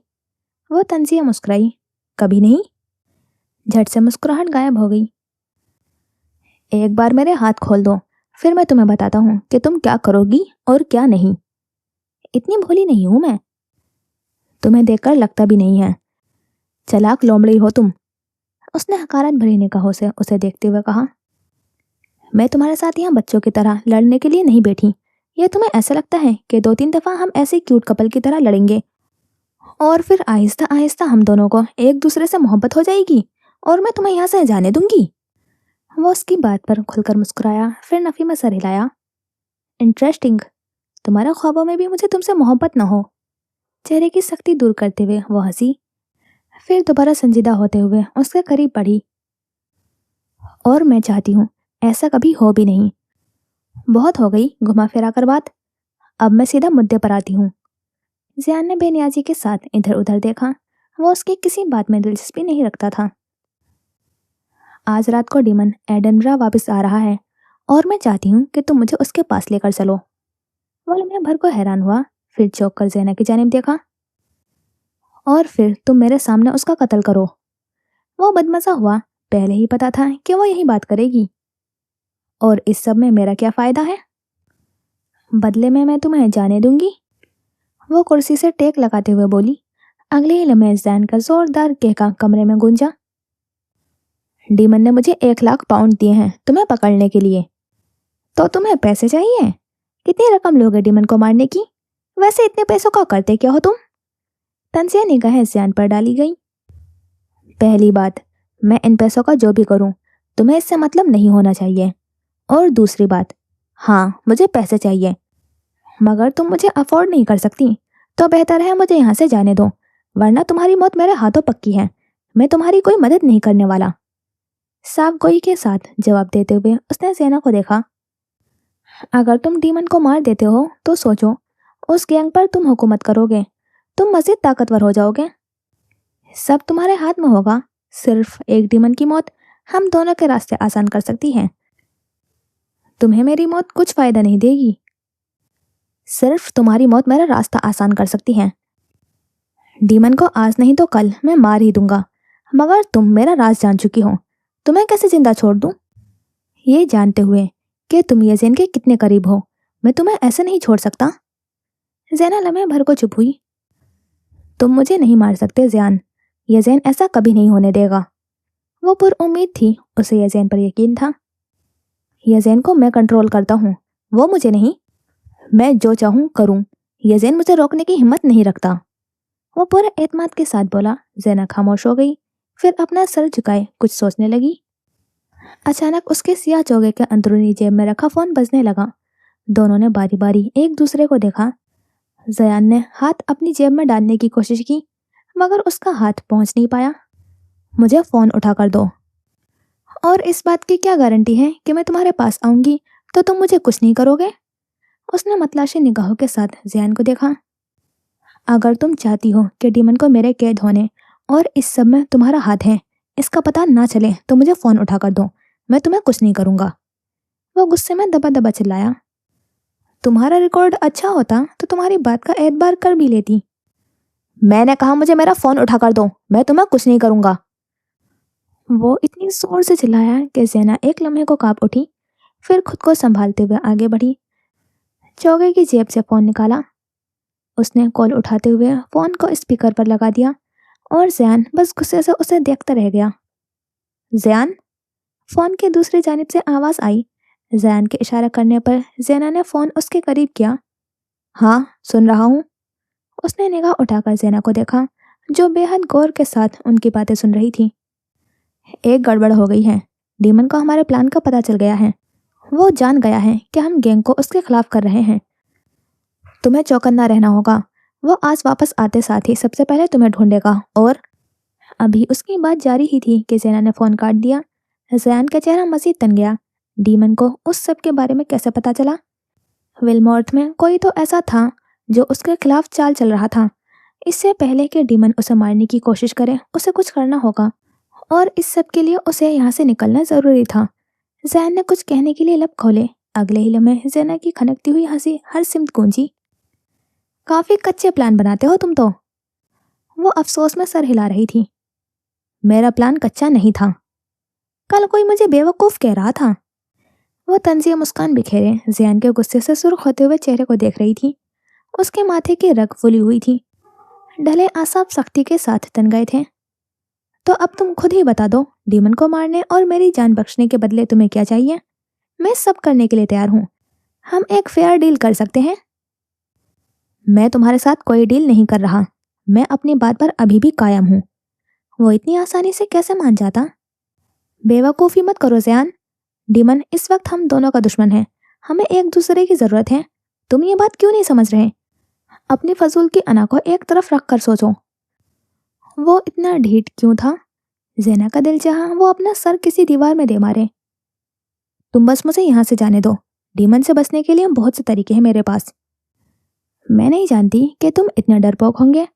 वो तंजिया मुस्कुराई। कभी नहीं। झट से मुस्कुराहट गायब हो गई। एक बार मेरे हाथ खोल दो, फिर मैं तुम्हें बताता हूँ कि तुम क्या करोगी और क्या नहीं। इतनी भोली नहीं हूं मैं। तुम्हें देखकर लगता भी नहीं है। चालाक लोमड़ी हो तुम। उसने हकारत भरी निगाहों से उसे देखते हुए कहा। मैं तुम्हारे साथ यहाँ बच्चों की तरह लड़ने के लिए नहीं बैठी। या तुम्हें ऐसा लगता है कि 2-3 दफा हम ऐसे क्यूट कपल की तरह लड़ेंगे और फिर आहिस्ता आहिस्ता हम दोनों को एक दूसरे से मोहब्बत हो जाएगी और मैं तुम्हें यहाँ से जाने दूंगी? वो उसकी बात पर खुलकर मुस्कुराया, फिर नफी में सर हिलाया। इंटरेस्टिंग। तुम्हारे ख्वाबों में भी मुझे तुमसे मोहब्बत न हो। चेहरे की सख्ती दूर करते हुए वो हंसी, फिर दोबारा संजीदा होते हुए उसके करीब बढ़ी। और मैं चाहती हूँ ऐसा कभी हो भी नहीं। बहुत हो गई घुमा फिरा कर बात, अब मैं सीधा मुद्दे पर आती हूँ। ज़ियान ने बेनियाजी के साथ इधर उधर देखा। वो उसकी किसी बात में दिलचस्पी नहीं रखता था। आज रात को डीमन एडनरा वापस आ रहा है और मैं चाहती हूँ कि तुम मुझे उसके पास लेकर चलो। वो लम्हे भर को हैरान हुआ, फिर चौंक कर ज़ैना की जानिब देखा। और फिर तुम मेरे सामने उसका कत्ल करो। वो बदमजा हुआ, पहले ही पता था कि वो यही बात करेगी। और इस सब में मेरा क्या फायदा है? बदले में मैं तुम्हें जाने दूंगी। वो कुर्सी से टेक लगाते हुए बोली। अगले ही लम्हे ज़ैन का जोरदार कहका कमरे में गूंजा। डीमन ने मुझे 1 लाख पाउंड दिए हैं तुम्हें पकड़ने के लिए। तो तुम्हें पैसे चाहिए? कितनी रकम लोगे डीमन को मारने की? वैसे इतने पैसों का करते क्या हो तुम? तंजिया निगाहें ज़ैन पर डाली गई। पहली बात, मैं इन पैसों का जो भी करूं, तुम्हें इससे मतलब नहीं होना चाहिए। और दूसरी बात, हाँ मुझे पैसे चाहिए, मगर तुम मुझे अफोर्ड नहीं कर सकती, तो बेहतर है मुझे यहाँ से जाने दो, वरना तुम्हारी मौत मेरे हाथों पक्की है। मैं तुम्हारी कोई मदद नहीं करने वाला। साफ गोई के साथ जवाब देते हुए उसने ज़ैना को देखा। अगर तुम डीमन को मार देते हो तो सोचो, उस गैंग पर तुम हुकूमत करोगे, तुम मजीद ताकतवर हो जाओगे, सब तुम्हारे हाथ में होगा। सिर्फ एक डीमन की मौत हम दोनों के रास्ते आसान कर सकती है। तुम्हें मेरी मौत कुछ फायदा नहीं देगी। सिर्फ तुम्हारी मौत मेरा रास्ता आसान कर सकती है। डीमन को आज नहीं तो कल मैं मार ही दूंगा, मगर तुम मेरा राज जान चुकी हो, तुम्हें कैसे जिंदा छोड़ दूं? ये जानते हुए कि तुम यज़ेन के कितने करीब हो, मैं तुम्हें ऐसे नहीं छोड़ सकता। ज़ैना लम्हे भर को चुप हुई। तुम मुझे नहीं मार सकते ज़ियान, यज़ेन ऐसा कभी नहीं होने देगा। वो पुरउम्मीद थी, उसे यज़ेन पर यकीन था। यज़ेन को मैं कंट्रोल करता हूँ, वो मुझे नहीं। मैं जो चाहूँ करूँ, यज़ेन मुझे रोकने की हिम्मत नहीं रखता। वो पूरे एतमाद के साथ बोला। ज़ैना खामोश हो गई, फिर अपना सर झुकाए कुछ सोचने लगी। अचानक उसके सियाह चोगे के अंदरूनी जेब में रखा फोन बजने लगा। दोनों ने बारी बारी एक दूसरे को देखा। ज़यान ने हाथ अपनी जेब में डालने की कोशिश की, मगर उसका हाथ पहुंच नहीं पाया। मुझे फ़ोन उठा कर दो। और इस बात की क्या गारंटी है कि मैं तुम्हारे पास आऊँगी तो तुम मुझे कुछ नहीं करोगे? उसने मतलाशी निगाहों के साथ ज़ियान को देखा। अगर तुम चाहती हो कि डीमन को मेरे कैद होने और इस सब में तुम्हारा हाथ है, इसका पता ना चले, तो मुझे फ़ोन उठा कर दो, मैं तुम्हें कुछ नहीं करूँगा। वो गुस्से में दबा दबा चिल्लाया। तुम्हारा रिकॉर्ड अच्छा होता तो तुम्हारी बात का एतबार कर भी लेती। मैंने कहा मुझे मेरा फ़ोन उठा कर दो, मैं तुम्हें कुछ नहीं करूँगा। वो इतनी जोर से चिल्लाया कि ज़ैना एक लम्हे को काँप उठी, फिर खुद को संभालते हुए आगे बढ़ी। चौके की जेब से फ़ोन निकाला। उसने कॉल उठाते हुए फ़ोन को स्पीकर पर लगा दिया और ज़ैन बस गुस्से से उसे देखता रह गया। ज़ैन? फ़ोन की दूसरी जानिब से आवाज़ आई। ज़ैन के इशारा करने पर ज़ैना ने फ़ोन उसके करीब किया। हाँ, सुन रहा हूँ। उसने निगाह उठाकर ज़ैना को देखा, जो बेहद गौर के साथ उनकी बातें सुन रही थी। एक गड़बड़ हो गई है। डीमन को हमारे प्लान का पता चल गया है। वो जान गया है कि हम गैंग को उसके खिलाफ कर रहे हैं। तुम्हें चौकन्ना रहना होगा। वो आज वापस आते साथ ही सबसे पहले तुम्हें ढूंढेगा। और अभी उसकी बात जारी ही थी कि ज़ैना ने फ़ोन काट दिया। ज़ैन का चेहरा मज़ीद तन गया। डीमन को उस सब के बारे में कैसे पता चला? विलमोर्ट में कोई तो ऐसा था जो उसके खिलाफ चाल चल रहा था। इससे पहले कि डीमन उसे मारने की कोशिश करे, उसे कुछ करना होगा, और इस सब के लिए उसे यहाँ से निकलना ज़रूरी था। ज़ैन ने कुछ कहने के लिए लब खोले। अगले ही लम्हे ज़ैना की खनकती हुई हंसी हर सिमत गूंजी। काफ़ी कच्चे प्लान बनाते हो तुम तो। वो अफसोस में सर हिला रही थी। मेरा प्लान कच्चा नहीं था। कल कोई मुझे बेवकूफ़ कह रहा था। वो तंज़िया मुस्कान बिखेरे ज़ैन के गुस्से से सुर्ख होते हुए चेहरे को देख रही थी। उसके माथे की रग फुली हुई थी। ढले आसाब सख्ती के साथ तन गए थे। तो अब तुम खुद ही बता दो, डीमन को मारने और मेरी जान बख्शने के बदले तुम्हें क्या चाहिए? मैं सब करने के लिए तैयार हूँ। हम एक फेयर डील कर सकते हैं। मैं तुम्हारे साथ कोई डील नहीं कर रहा। मैं अपनी बात पर अभी भी कायम हूँ। वो इतनी आसानी से कैसे मान जाता? बेवकूफ़ी मत करो ज़ैन। डीमन इस वक्त हम दोनों का दुश्मन है। हमें एक दूसरे की ज़रूरत है। तुम ये बात क्यों नहीं समझ रहे? अपनी फजूल की अना को एक तरफ रख कर सोचो। वो इतना ढीठ क्यों था? ज़ैना का दिल चाहा वो अपना सर किसी दीवार में दे मारे। तुम बस मुझे यहाँ से जाने दो। डीमन से बचने के लिए बहुत से तरीके हैं मेरे पास। मैं नहीं जानती कि तुम इतने डरपोक होंगे।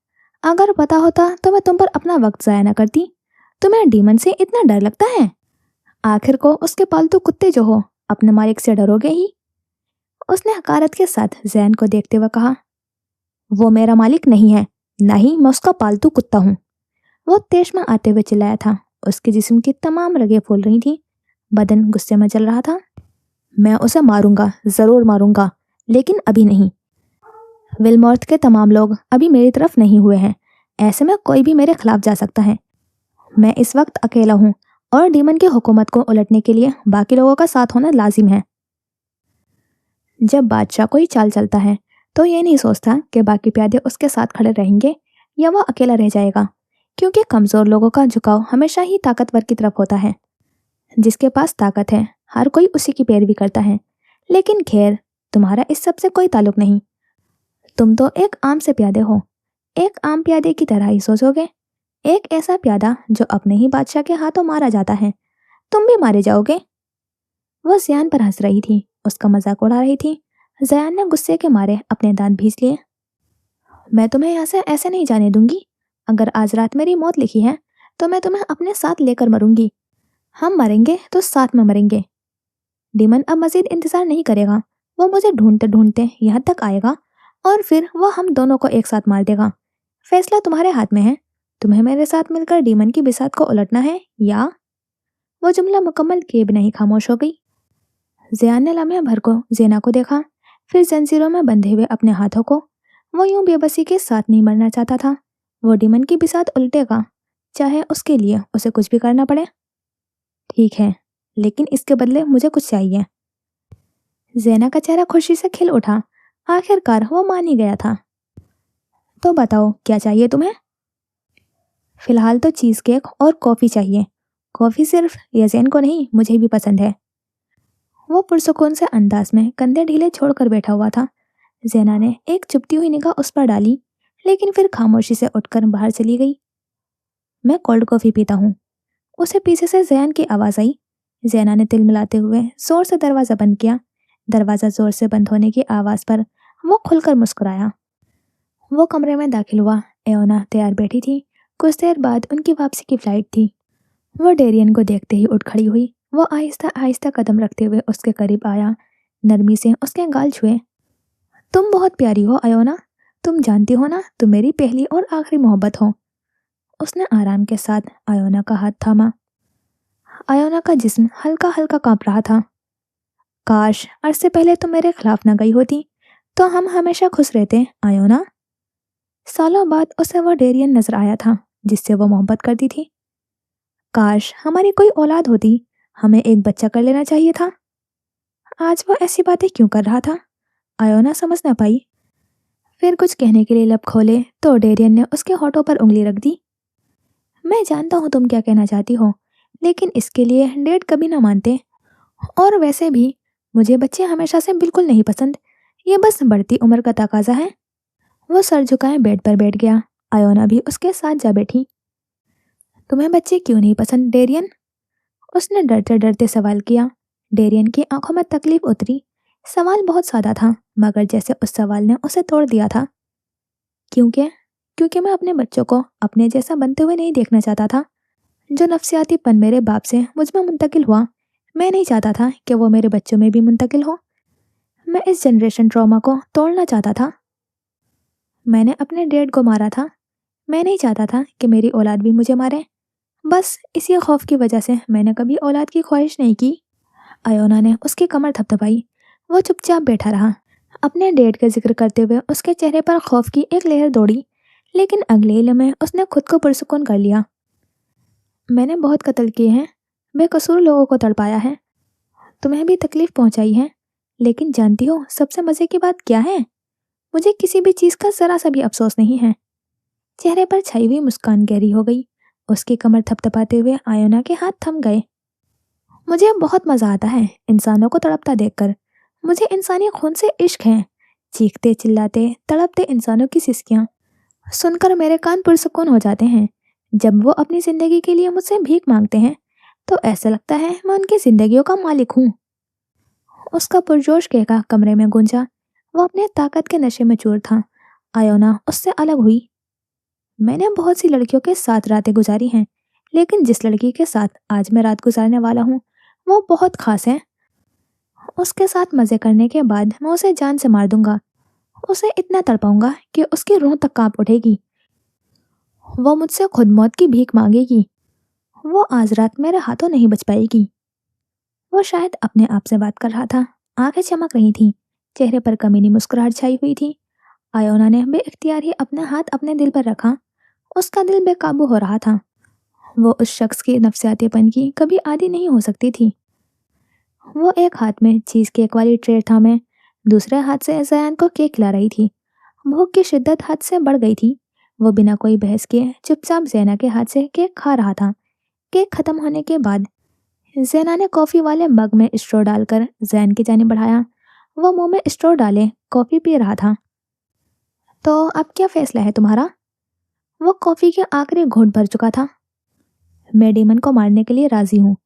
अगर पता होता तो मैं तुम पर अपना वक्त ज़ाया न करती। तुम्हें डीमन से इतना डर लगता है? आखिर को उसके पालतू कुत्ते जो हो, अपने मालिक से डरोगे ही। उसने हकारत के साथ ज़ैन को देखते हुए कहा। वो मेरा मालिक नहीं है, ना ही मैं उसका पालतू कुत्ता हूँ। वो तेज में आते हुए चिल्लाया था। उसके जिस्म की तमाम रगें फूल रही थीं। बदन गुस्से में चल रहा था। मैं उसे मारूंगा, ज़रूर मारूंगा, लेकिन अभी नहीं। विलमोर्थ के तमाम लोग अभी मेरी तरफ नहीं हुए हैं। ऐसे में कोई भी मेरे खिलाफ जा सकता है। मैं इस वक्त अकेला हूँ और डीमन की हुकूमत को उलटने के लिए बाकी लोगों का साथ होना लाजिम है। जब बादशाह कोई चाल चलता है तो ये नहीं सोचता कि बाकी प्यादे उसके साथ खड़े रहेंगे या वह अकेला रह जाएगा, क्योंकि कमज़ोर लोगों का झुकाव हमेशा ही ताकतवर की तरफ होता है। जिसके पास ताकत है, हर कोई उसी की पैरवी करता है। लेकिन खैर, तुम्हारा इस सब से कोई ताल्लुक नहीं। तुम तो एक आम से प्यादे हो। एक आम प्यादे की तरह ही सोचोगे। एक ऐसा प्यादा जो अपने ही बादशाह के हाथों मारा जाता है। तुम भी मारे जाओगे। वह ज़ियान पर हंस रही थी, उसका मजाक उड़ा रही थी। ज़ियान ने गुस्से के मारे अपने दांत भींच लिए। मैं तुम्हें यहाँ से ऐसे नहीं जाने दूंगी। अगर आज रात मेरी मौत लिखी है तो मैं तुम्हें अपने साथ लेकर मरूंगी। हम मरेंगे तो साथ में मरेंगे। डीमन अब मजीद इंतजार नहीं करेगा। वो मुझे ढूंढते ढूंढते यहाँ तक आएगा और फिर वो हम दोनों को एक साथ मार देगा। फैसला तुम्हारे हाथ में है। तुम्हें मेरे साथ मिलकर डीमन की बिसात को उलटना है या? वो जुमला मुकम्मल किए बिना ही खामोश हो गई। ज़ियान ने लम्हे भर को ज़ैना को देखा, फिर जंजीरों में बंधे हुए अपने हाथों को। वो यूं बेबसी के साथ नहीं मरना चाहता था। वो डीमन की बिसात उल्टेगा, चाहे उसके लिए उसे कुछ भी करना पड़े। ठीक है, लेकिन इसके बदले मुझे कुछ चाहिए। ज़ैना का चेहरा खुशी से खिल उठा। आखिरकार वो मान ही गया था। तो बताओ, क्या चाहिए तुम्हें? फिलहाल तो चीज़ केक और कॉफ़ी चाहिए। कॉफ़ी सिर्फ यज़ेन को नहीं, मुझे भी पसंद है। वो पुरसुकून से अंदाज में कंधे ढीले छोड़कर बैठा हुआ था। ज़ैना ने एक चुभती हुई निगाह उस पर डाली, लेकिन फिर खामोशी से उठकर बाहर चली गई। मैं कोल्ड कॉफ़ी पीता हूँ। उसे पीछे से जैन की आवाज़ आई। जैना ने तिल मिलाते हुए जोर से दरवाज़ा बंद किया। दरवाज़ा जोर से बंद होने की आवाज़ पर वो खुलकर मुस्कुराया। वो कमरे में दाखिल हुआ। एओना तैयार बैठी थी। कुछ देर बाद उनकी वापसी की फ्लाइट थी। वो डेरियन को देखते ही उठ खड़ी हुई। वो आहिस्ता आहिस्ता कदम रखते हुए उसके करीब आया, नरमी से उसके गाल छुए। तुम बहुत प्यारी हो अयोना, तुम जानती हो ना तुम मेरी पहली और आखिरी मोहब्बत हो। उसने आराम के साथ अयोना का हाथ थामा। अयोना का जिस्म हल्का हल्का कांप रहा था। काश अरसे पहले तुम मेरे खिलाफ न गई होती तो हम हमेशा खुश रहते अयोना। सालों बाद उसे वो डेरियन नजर आया था जिससे वो मोहब्बत करती थी। काश हमारी कोई औलाद होती, हमें एक बच्चा कर लेना चाहिए था। आज वो ऐसी बातें क्यों कर रहा था, अयोना समझ ना पाई। फिर कुछ कहने के लिए लब खोले तो डेरियन ने उसके होठों पर उंगली रख दी। मैं जानता हूँ तुम क्या कहना चाहती हो, लेकिन इसके लिए डैड कभी ना मानते। और वैसे भी मुझे बच्चे हमेशा से बिल्कुल नहीं पसंद, ये बस बढ़ती उम्र का तकाजा है। वो सर झुकाए बेड पर बैठ गया। अयोना भी उसके साथ जा बैठी। तुम्हें बच्चे क्यों नहीं पसंद डेरियन, उसने डरते डरते सवाल किया। डेरियन की आंखों में तकलीफ उतरी। सवाल बहुत सादा था, मगर जैसे उस सवाल ने उसे तोड़ दिया था। क्योंकि क्योंकि मैं अपने बच्चों को अपने जैसा बनते हुए नहीं देखना चाहता था। जो नफसियातीपन मेरे बाप से मुझ में मुंतकिल हुआ, मैं नहीं चाहता था कि वो मेरे बच्चों में भी मुंतकिल हो। मैं इस जनरेशन ट्रॉमा को तोड़ना चाहता था। मैंने अपने डैड को मारा था। मैं नहीं चाहता था कि मेरी औलाद भी मुझे मारे। बस इसी खौफ की वजह से मैंने कभी औलाद की ख्वाहिश नहीं की। अयोना ने उसकी कमर थपथपाई। वो चुपचाप बैठा रहा। अपने डैड का जिक्र करते हुए उसके चेहरे पर खौफ की एक लहर दौड़ी, लेकिन अगले ही लम्हे उसने खुद को पुरसुकून कर लिया। मैंने बहुत कत्ल किए हैं, बेकसूर लोगों को तड़पाया है, तुम्हें भी तकलीफ पहुंचाई है, लेकिन जानती हो सबसे मजे की बात क्या है, मुझे किसी भी चीज का जरा सा भी अफसोस नहीं है। चेहरे पर छाई हुई मुस्कान गहरी हो गई। उसकी कमर थपथपाते हुए अयोना के हाथ थम गए। मुझे बहुत मजा आता है इंसानों को तड़पता देखकर। मुझे इंसानी खून से इश्क है। चीखते चिल्लाते तड़पते इंसानों की सिसकियां सुनकर मेरे कान पुरसुकून हो जाते हैं। जब वो अपनी जिंदगी के लिए मुझसे भीख मांगते हैं तो ऐसा लगता है मैं उनकी जिंदगियों का मालिक हूँ। उसका पुरजोश कहका कमरे में गूंजा। वो अपने ताकत के नशे में चूर था। अयोना उससे अलग हुई। मैंने बहुत सी लड़कियों के साथ रातें गुजारी हैं, लेकिन जिस लड़की के साथ आज मैं रात गुजारने वाला हूँ वो बहुत खास है। उसके साथ मजे करने के बाद मैं उसे जान से मार दूंगा। उसे इतना तड़पाऊंगा कि उसकी रूह तक कांप उठेगी। वो मुझसे खुद मौत की भीख मांगेगी। वो आज रात मेरे हाथों नहीं बच पाएगी। वो शायद अपने आप से बात कर रहा था। आंखें चमक रही थीं। चेहरे पर कमीनी मुस्कुराहट छाई हुई थी। अयोना ने बेइख्तियार ही अपना हाथ अपने दिल पर रखा। उसका दिल बेकाबू हो रहा था। वो उस शख्स की नफसियातीपन की कभी आदी नहीं हो सकती थी। वो एक हाथ में चीज केक वाली ट्रे थामे दूसरे हाथ से जयान को केक खिला रही थी। भूख की शिद्दत हद से बढ़ गई थी। वो बिना कोई बहस किए चुपचाप जैना के हाथ से केक खा रहा था। केक खत्म होने के बाद जैना ने कॉफी वाले मग में स्ट्रॉ डालकर जैन की जानिब बढ़ाया। वो मुंह में स्ट्रॉ डाले कॉफी पी रहा था। तो अब क्या फैसला है तुम्हारा? वो कॉफी के आखिरी घूंट भर चुका था। मैं डीमन को मारने के लिए राजी हूँ।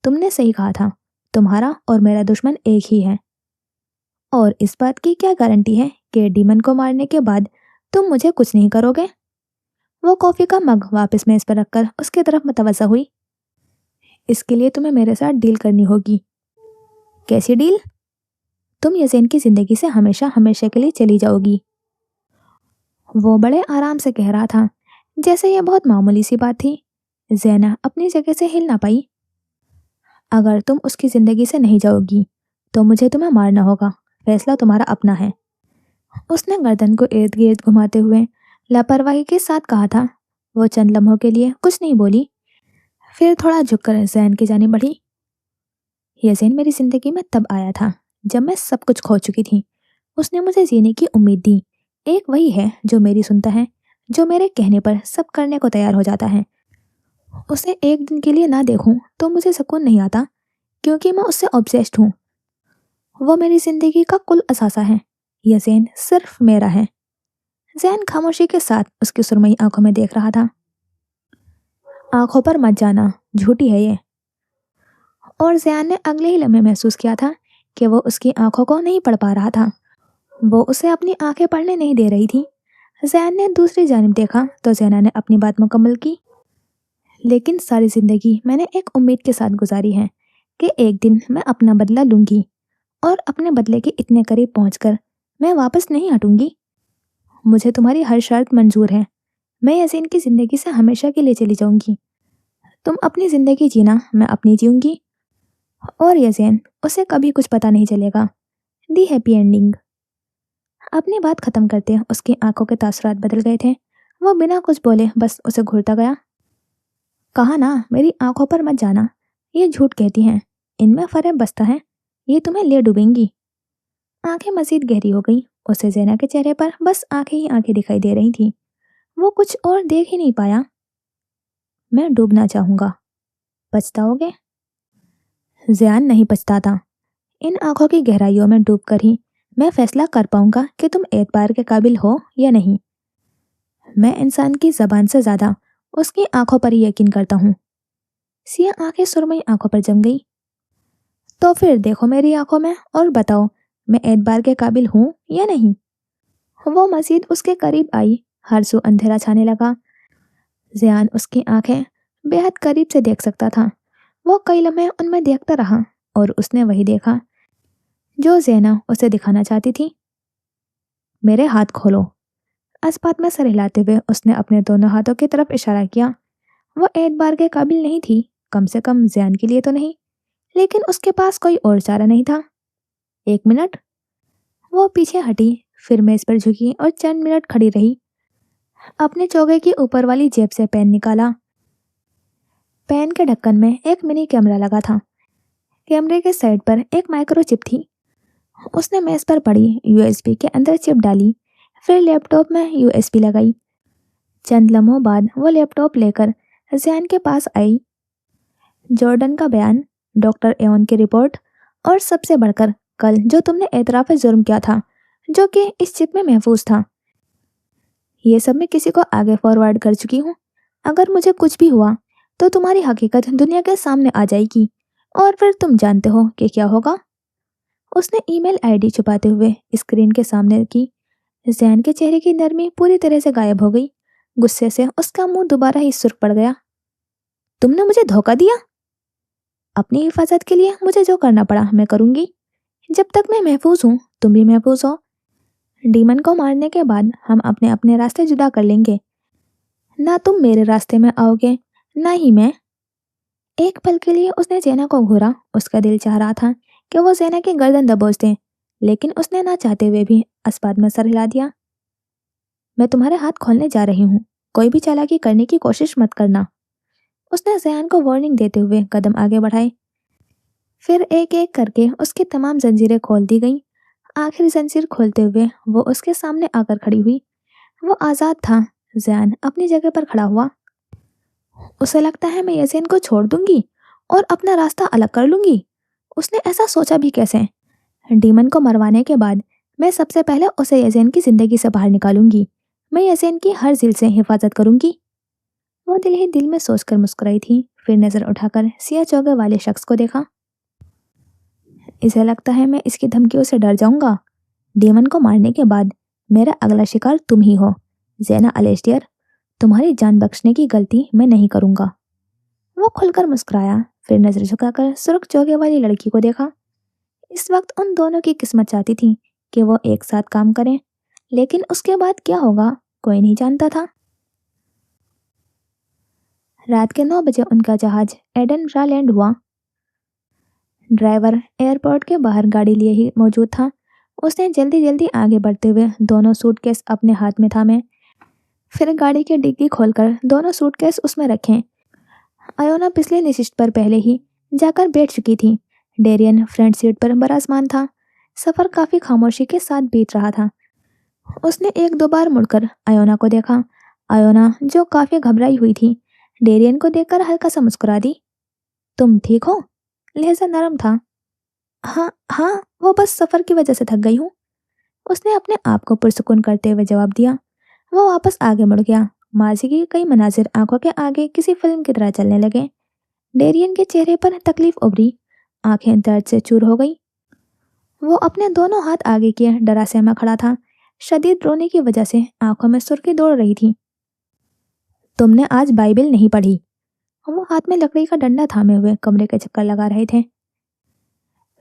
तुमने सही कहा था, तुम्हारा और मेरा दुश्मन एक ही है। और इस बात की क्या गारंटी है कि डीमन को मारने के बाद तुम मुझे कुछ नहीं करोगे? वो कॉफी का मग वापस मेज पर रखकर उसकी तरफ मुतवज्जा हुई। इसके लिए तुम्हें मेरे साथ डील करनी होगी। कैसी डील? तुम यज़ेन की जिंदगी से हमेशा हमेशा के लिए चली जाओगी। वो बड़े आराम से कह रहा था, जैसे यह बहुत मामूली सी बात थी। जैना अपनी जगह से हिल ना पाई। अगर तुम उसकी जिंदगी से नहीं जाओगी तो मुझे तुम्हें मारना होगा। फैसला तुम्हारा अपना है। उसने गर्दन को इर्द गिर्द घुमाते हुए लापरवाही के साथ कहा था। वो चंद लम्हों के लिए कुछ नहीं बोली, फिर थोड़ा झुककर जैन की जानिब बढ़ी। यज़ेन मेरी जिंदगी में तब आया था जब मैं सब कुछ खो चुकी थी। उसने मुझे जीने की उम्मीद दी। एक वही है जो मेरी सुनता है, जो मेरे कहने पर सब करने को तैयार हो जाता है। उसे एक दिन के लिए ना देखूं तो मुझे सुकून नहीं आता, क्योंकि मैं उससे ऑब्सेस्ड हूँ। वो मेरी जिंदगी का कुल असासा है। यज़ेन सिर्फ मेरा है। जैन खामोशी के साथ उसकी सुरमई आंखों में देख रहा था। आंखों पर मत जाना, झूठी है ये। और ज़ियान ने अगले ही लम्हे महसूस किया था कि वो उसकी आंखों को नहीं पढ़ पा रहा था। वो उसे अपनी आंखें पढ़ने नहीं दे रही थी। ज़ियान ने दूसरी जानिब देखा तो ज़ैना ने अपनी बात मुकम्मल की। लेकिन सारी ज़िंदगी मैंने एक उम्मीद के साथ गुजारी है कि एक दिन मैं अपना बदला लूँगी और अपने बदले के इतने करीब पहुँचकर मैं वापस नहीं हटूँगी। मुझे तुम्हारी हर शर्त मंजूर है। मैं यासीन की ज़िंदगी से हमेशा के लिए चली जाऊँगी। तुम अपनी ज़िंदगी जीना, मैं अपनी जीऊँगी। और यासीन, उसे कभी कुछ पता नहीं चलेगा। दी हैप्पी एंडिंग। अपनी बात ख़त्म करते उसकी आंखों के तासुरात बदल गए थे। वो बिना कुछ बोले बस उसे घूरता गया। कहा ना, मेरी आंखों पर मत जाना, ये झूठ कहती हैं, इनमें फरेब बसता है, ये तुम्हें ले डूबेंगी। आंखें मजीद गहरी हो गई। उसे ज़ैना के चेहरे पर बस आंखें ही आंखें दिखाई दे रही थी। वो कुछ और देख ही नहीं पाया। मैं डूबना चाहूँगा। पछताओगे? ज़ियान नहीं पछताता। इन आंखों की गहराइयों में डूबकर ही मैं फैसला कर पाऊंगा कि तुम एतबार के काबिल हो या नहीं। मैं इंसान की ज़बान से ज़्यादा उसकी आंखों पर ही यकीन करता हूँ। सिया आंखें सुरमई आंखों पर जम गई। तो फिर देखो मेरी आंखों में और बताओ, मैं एतबार के काबिल हूँ या नहीं। वो मजीद उसके करीब आई। हर सू अंधेरा छाने लगा। ज़ियान उसकी आंखें बेहद करीब से देख सकता था। वो कई लम्हे उनमें देखता रहा और उसने वही देखा जो ज़ैना उसे दिखाना चाहती थी। मेरे हाथ खोलो। अस्पात में सर हिलाते हुए उसने अपने दोनों हाथों की तरफ इशारा किया। वो एतबार के काबिल नहीं थी, कम से कम ज़ियान के लिए तो नहीं, लेकिन उसके पास कोई और चारा नहीं था। 1 मिनट। वो पीछे हटी, फिर मेज पर झुकी और चंद मिनट खड़ी रही। अपने चोगे की ऊपर वाली जेब से पेन निकाला। पेन के ढक्कन में एक मिनी कैमरा लगा था। कैमरे के साइड पर एक माइक्रोचिप थी। उसने मेज पर पड़ी यूएसबी के अंदर चिप डाली, फिर लैपटॉप में यूएसबी लगाई। चंद लम्हों बाद वो लैपटॉप लेकर ज़ियान के पास आई। जॉर्डन का बयान, डॉक्टर एवन की रिपोर्ट और सबसे बढ़कर कल जो तुमने एतराफ़ जुर्म किया था, जो कि इस चिप में महफूज था, ये सब मैं किसी को आगे फॉरवर्ड कर चुकी हूँ। अगर मुझे कुछ भी हुआ तो तुम्हारी हकीकत दुनिया के सामने आ जाएगी और फिर तुम जानते हो कि क्या होगा। उसने ईमेल आईडी छुपाते हुए स्क्रीन के सामने की। ज़ैन के चेहरे की नरमी पूरी तरह से गायब हो गई। गुस्से से उसका मुंह दोबारा ही सुर्ख पड़ गया। तुमने मुझे धोखा दिया। अपनी हिफाजत के लिए मुझे जो करना पड़ा मैं करूंगी। जब तक मैं महफूज हूँ तुम भी महफूज हो। डीमन को मारने के बाद हम अपने अपने रास्ते जुदा कर लेंगे। ना तुम मेरे रास्ते में आओगे, ना ही मैं। एक पल के लिए उसने ज़ैना को घूरा। उसका दिल चाह रहा था कि वो ज़ैना की गर्दन दबोच दे, लेकिन उसने ना चाहते हुए भी अस्पात में सर हिला दिया। मैं तुम्हारे हाथ खोलने जा रही हूँ, कोई भी चालाकी करने की कोशिश मत करना। उसने ज़ैन को वार्निंग देते हुए कदम आगे बढ़ाए। फिर एक एक करके उसकी तमाम जंजीरें खोल दी गईं। आखिरी जंजीर खोलते हुए वो उसके सामने आकर खड़ी हुई। वो आज़ाद था। ज़ैन अपनी जगह पर खड़ा हुआ। उसे लगता है मैं यासीन को छोड़ दूंगी और अपना रास्ता अलग कर लूंगी। उसने ऐसा सोचा भी कैसे? डीमन को मरवाने के बाद मैं सबसे पहले उसे यासीन की जिंदगी से बाहर निकालूंगी। मैं यासीन की हर दिल से हिफाजत करूंगी। वो दिल ही दिल में सोचकर मुस्कुराई थी, फिर नजर उठाकर सिया चौगे वाले शख्स को देखा। इसे लगता है मैं इसकी धमकियों से डर जाऊंगा। डीमन को मारने के बाद मेरा अगला शिकार तुम ही हो, ज़ैना अलेस्टियर। तुम्हारी जान बख्शने की गलती मैं नहीं करूंगा। वो खुलकर मुस्कुराया, फिर नजर झुकाकर सुर्ख चोगे वाली लड़की को देखा। इस वक्त उन दोनों की किस्मत चाहती थी कि वो एक साथ काम करें, लेकिन उसके बाद क्या होगा कोई नहीं जानता था। रात के 9 बजे उनका जहाज एडनब्रा लैंड हुआ। ड्राइवर एयरपोर्ट के बाहर गाड़ी लिए ही मौजूद था। उसने जल्दी जल्दी आगे बढ़ते हुए दोनों सूटकेस अपने हाथ में थामे, फिर गाड़ी की डिग्गी खोलकर दोनों सूटकेस उसमें रखे। आयोना पिछले नशिस्त पर पहले ही जाकर बैठ चुकी थी। डेरियन फ्रंट सीट पर बराजमान था। सफ़र काफ़ी खामोशी के साथ बीत रहा था। उसने एक दो बार मुड़कर आयोना को देखा। आयोना, जो काफ़ी घबराई हुई थी, डेरियन को देखकर हल्का सा मुस्कुरा दी। तुम ठीक हो? लहजा नरम था। हाँ हाँ, वो बस सफ़र की वजह से थक गई हूँ, उसने अपने आप को पुरसुकून करते हुए जवाब दिया। वो वापस आगे मुड़ गया। माजी के कई मनाजिर आंखों के आगे किसी फिल्म की तरह चलने लगे। डेरियन के चेहरे पर तकलीफ उभरी, आंखें दर्द से चूर हो गई। वो अपने दोनों हाथ आगे किए डरा सहमा खड़ा था। शदीद रोने की वजह से आंखों में सुर्खी दौड़ रही थी। तुमने आज बाइबल नहीं पढ़ी? वो हाथ में लकड़ी का डंडा थामे हुए कमरे के चक्कर लगा रहे थे।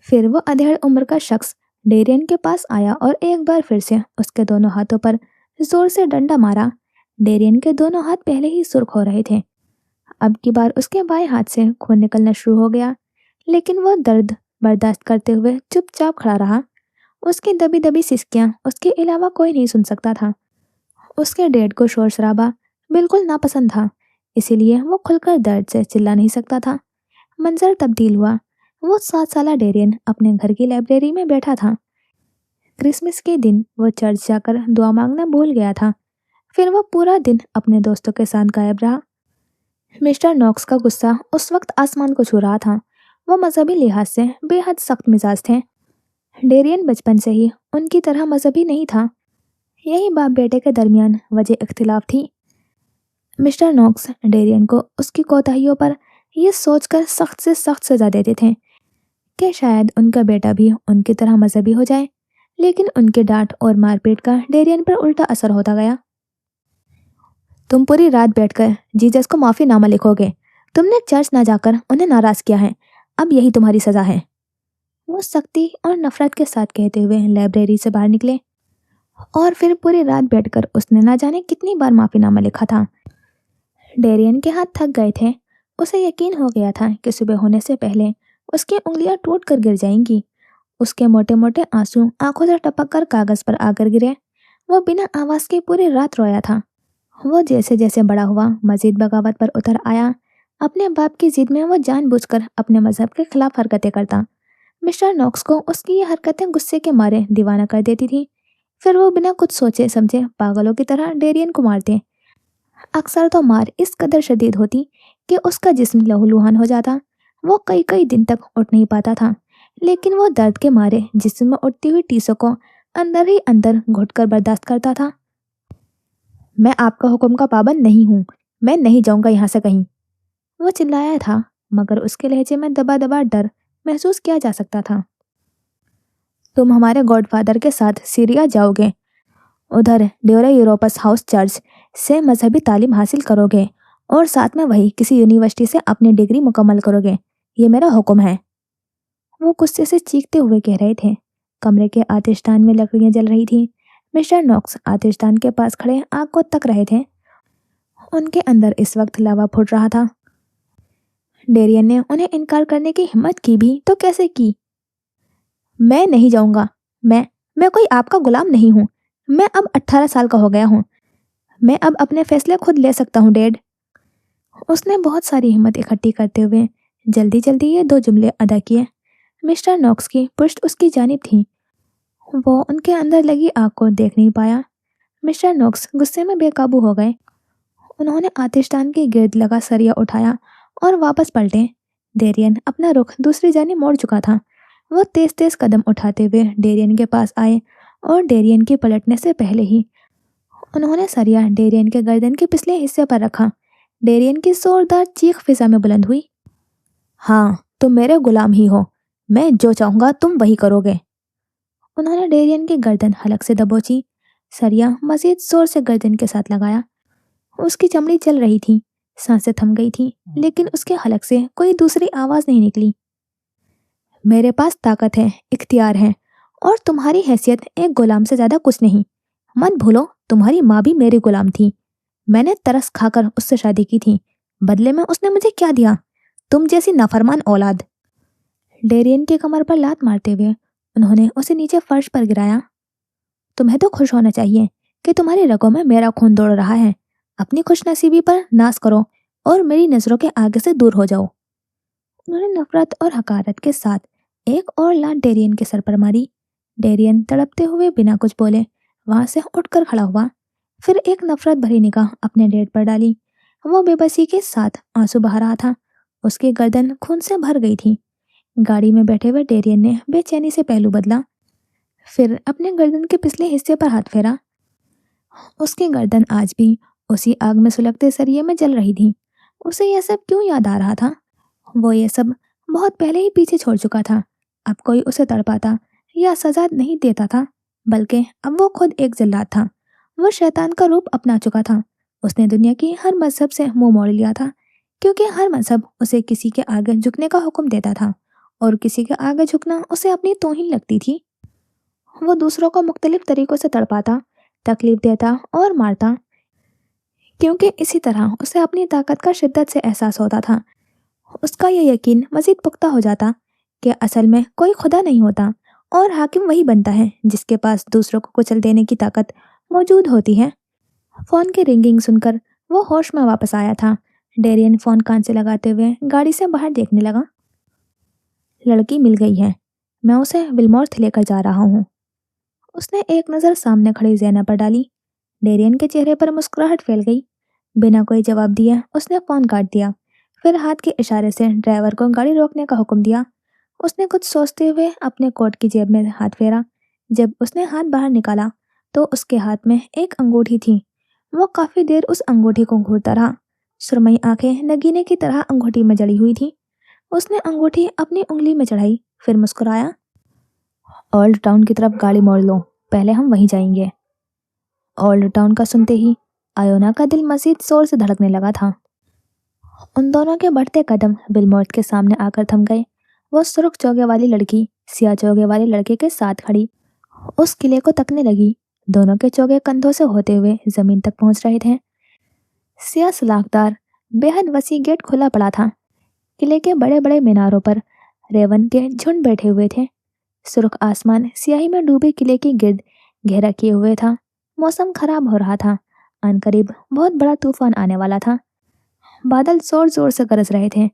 फिर वो अधेड़ उम्र का शख्स डेरियन के पास आया और एक बार फिर से उसके दोनों हाथों पर जोर से डंडा मारा। डेरियन के दोनों हाथ पहले ही सुर्ख हो रहे थे। अब की बार उसके बाएं हाथ से खून निकलना शुरू हो गया, लेकिन वो दर्द बर्दाश्त करते हुए चुपचाप खड़ा रहा। उसकी दबी दबी सिसकियां उसके अलावा कोई नहीं सुन सकता था। उसके डैड को शोर शराबा बिल्कुल नापसंद था, इसीलिए वो खुलकर दर्द से चिल्ला नहीं सकता था। मंजर तब्दील हुआ। वो 7 साला डेरियन अपने घर की लाइब्रेरी में बैठा था। क्रिसमस के दिन वो चर्च जाकर दुआ मांगना भूल गया था। फिर वो पूरा दिन अपने दोस्तों के साथ गायब रहा। मिस्टर नॉक्स का गुस्सा उस वक्त आसमान को छू रहा था। वो मजहबी लिहाज से बेहद सख्त मिजाज थे। डेरियन बचपन से ही उनकी तरह मजहबी नहीं था। यही बाप बेटे के दरमियान वजह इख्तिलाफ थी। मिस्टर नॉक्स डेरियन को उसकी कोताहियों पर यह सोचकर सख्त से सख्त सजा देते थे कि शायद उनका बेटा भी उनकी तरह मजहबी हो जाए, लेकिन उनके डांट और मारपीट का डेरियन पर उल्टा असर होता गया। तुम पूरी रात बैठकर जीसस को माफीनामा लिखोगे। तुमने चर्च ना जाकर उन्हें नाराज किया है, अब यही तुम्हारी सजा है। वो सख्ती और नफरत के साथ कहते हुए लाइब्रेरी से बाहर निकले और फिर पूरी रात बैठकर उसने ना जाने कितनी बार माफीनामा लिखा था। डेरियन के हाथ थक गए थे। उसे यकीन हो गया था कि सुबह होने से पहले उसकी उंगलियां टूट कर गिर जाएंगी। उसके मोटे मोटे आंसू आंखों से टपक कर कागज पर आकर गिरे। वो बिना आवाज के पूरी रात रोया था। वो जैसे जैसे बड़ा हुआ मजीद बगावत पर उतर आया। अपने बाप की जिद में वो जानबूझकर अपने मजहब के खिलाफ हरकतें करता। मिस्टर नॉक्स को उसकी ये हरकतें गुस्से के मारे दीवाना कर देती थी। फिर वो बिना कुछ सोचे समझे पागलों की तरह डेरियन को मारते। अक्सर तो मार इस कदर शदीद होती कि उसका जिस्म लहूलुहान हो जाता। वो कई कई दिन तक उठ नहीं पाता था, लेकिन वो दर्द के मारे जिस्म में उठती हुई टीसों को अंदर ही अंदर घुटकर बर्दाश्त करता था। मैं आपका हुक्म का पाबंद नहीं हूँ, मैं नहीं जाऊंगा यहाँ से कहीं, वो चिल्लाया था, मगर उसके लहजे में दबा दबा डर महसूस किया जा सकता था। तुम हमारे गॉडफादर के साथ सीरिया जाओगे, उधर ड्योरा यूरोपस हाउस चर्च से मजहबी तालीम हासिल करोगे और साथ में वही किसी यूनिवर्सिटी से अपनी डिग्री मुकम्मल करोगे। ये मेरा हुक्म है। वो गुस्से से चीखते हुए कह रहे थे। कमरे के आतिशदान में लकड़ियां जल रही थीं। मिस्टर नॉक्स आतिशदान के पास खड़े आग को तक रहे थे। उनके अंदर इस वक्त लावा फूट रहा था। डेरियन ने उन्हें इनकार करने की हिम्मत की भी तो कैसे की। मैं नहीं जाऊंगा। मैं कोई आपका गुलाम नहीं हूँ। मैं अब 18 साल का हो गया हूँ। मैं अब अपने फैसले खुद ले सकता हूँ डैड। उसने बहुत सारी हिम्मत इकट्ठी करते हुए जल्दी जल्दी ये 2 जुमले अदा किए। मिस्टर नॉक्स की पुश्त उसकी जानिब थी। वो उनके अंदर लगी आग को देख नहीं पाया। मिस्टर नॉक्स गुस्से में बेकाबू हो गए। उन्होंने आतिशदान के गिर्द लगा सरिया उठाया और वापस पलटे। डेरियन अपना रुख दूसरी जानिब मोड़ चुका था। वो तेज तेज कदम उठाते हुए डेरियन के पास आए और डेरियन के पलटने से पहले ही उन्होंने सरिया डेरियन के गर्दन के पिछले हिस्से पर रखा। डेरियन की जोरदार चीख फिजा में बुलंद हुई। हाँ, तुम मेरे गुलाम ही हो। मैं जो चाहूंगा तुम वही करोगे। उन्होंने डेरियन की गर्दन हलक से दबोची। सरिया मजीद जोर से गर्दन के साथ लगाया। उसकी चमड़ी जल रही थी, सांसें थम गई थी, लेकिन उसके हलक से कोई दूसरी आवाज नहीं निकली। मेरे पास ताकत है, इख्तियार है, और तुम्हारी हैसियत एक गुलाम से ज्यादा कुछ नहीं। मत भूलो, तुम्हारी माँ भी मेरी गुलाम थी। मैंने तरस खाकर उससे शादी की थी। बदले में उसने मुझे क्या दिया? तुम जैसी नाफरमान औलाद। डेरियन की कमर पर लात मारते हुए उन्होंने उसे नीचे फर्श पर गिराया। तुम्हें तो खुश होना चाहिए कि तुम्हारी रगों में मेरा खून दौड़ रहा है। अपनी खुशनसीबी पर नाज करो और मेरी नजरों के आगे से दूर हो जाओ। उन्होंने नफरत और हकारत के साथ एक और लात डेरियन के सर पर मारी। डेरियन तड़पते हुए बिना कुछ बोले वहां से उठकर खड़ा हुआ। फिर एक नफरत भरी निगाह अपने डैड पर डाली। वो बेबसी के साथ आंसू बहा रहा था। उसकी गर्दन खून से भर गई थी। गाड़ी में बैठे हुए डेरियन ने बेचैनी से पहलू बदला, फिर अपने गर्दन के पिछले हिस्से पर हाथ फेरा। उसकी गर्दन आज भी उसी आग में सुलगते सरिये में जल रही थी। उसे यह सब क्यों याद आ रहा था? वो ये सब बहुत पहले ही पीछे छोड़ चुका था। अब कोई उसे तड़पाता या सजा नहीं देता था, बल्कि अब वो खुद एक जल्लाद था। वो शैतान का रूप अपना चुका था। उसने दुनिया की हर मजहब से मुंह मोड़ लिया था, क्योंकि हर मजहब उसे किसी के आगे झुकने का हुक्म देता था, और किसी के आगे झुकना उसे अपनी तौहीन लगती थी। वो दूसरों को मुख्तलिफ तरीकों से तड़पाता, तकलीफ देता और मारता, क्योंकि इसी तरह उसे अपनी ताकत का शिद्दत से एहसास होता था। उसका यह यकीन मजीद पुख्ता हो जाता कि असल में कोई खुदा नहीं होता, और हाकिम वही बनता है जिसके पास दूसरों को कुचल देने की ताकत मौजूद होती है। फोन की रिंगिंग सुनकर वो होश में वापस आया था। डेरियन फोन कान से लगाते हुए गाड़ी से बाहर देखने लगा। लड़की मिल गई है, मैं उसे विलमोर्थ लेकर जा रहा हूँ। उसने एक नज़र सामने खड़ी ज़ैना पर डाली। डेरियन के चेहरे पर मुस्कुराहट फैल गई। बिना कोई जवाब दिए उसने फ़ोन काट दिया, फिर हाथ के इशारे से ड्राइवर को गाड़ी रोकने का हुक्म दिया। उसने कुछ सोचते हुए अपने कोट की जेब में हाथ फेरा। जब उसने हाथ बाहर निकाला तो उसके हाथ में एक अंगूठी थी। वो काफ़ी देर उस अंगूठी को घूरता रहा। सुरमई आंखें नगीने की तरह अंगूठी में जड़ी हुई थी। उसने अंगूठी अपनी उंगली में चढ़ाई, फिर मुस्कुराया। ओल्ड टाउन की तरफ गाड़ी मोड़ लो, पहले हम वहीं जाएंगे। ओल्ड टाउन का सुनते ही आयोना का दिल मजीद जोर से धड़कने लगा था। उन दोनों के बढ़ते कदम बिलमोर्थ के सामने आकर थम गए। वो सुर्ख चोगे वाली लड़की सियाह चोगे वाले लड़के के साथ खड़ी उस किले को तकने लगी। दोनों के चोगे कंधों से होते हुए जमीन तक पहुंच रहे थे। सियाह सलाखदार बेहद वसी गेट खुला पड़ा था। किले के बड़े बड़े मीनारों पर रेवन के झुंड बैठे हुए थे। सुर्ख आसमान स्याही में डूबे किले के गिर्द घेरा किए हुए था। मौसम खराब हो रहा था। अनकरीब बहुत बड़ा तूफान आने वाला था। बादल जोर जोर से गरज रहे थे।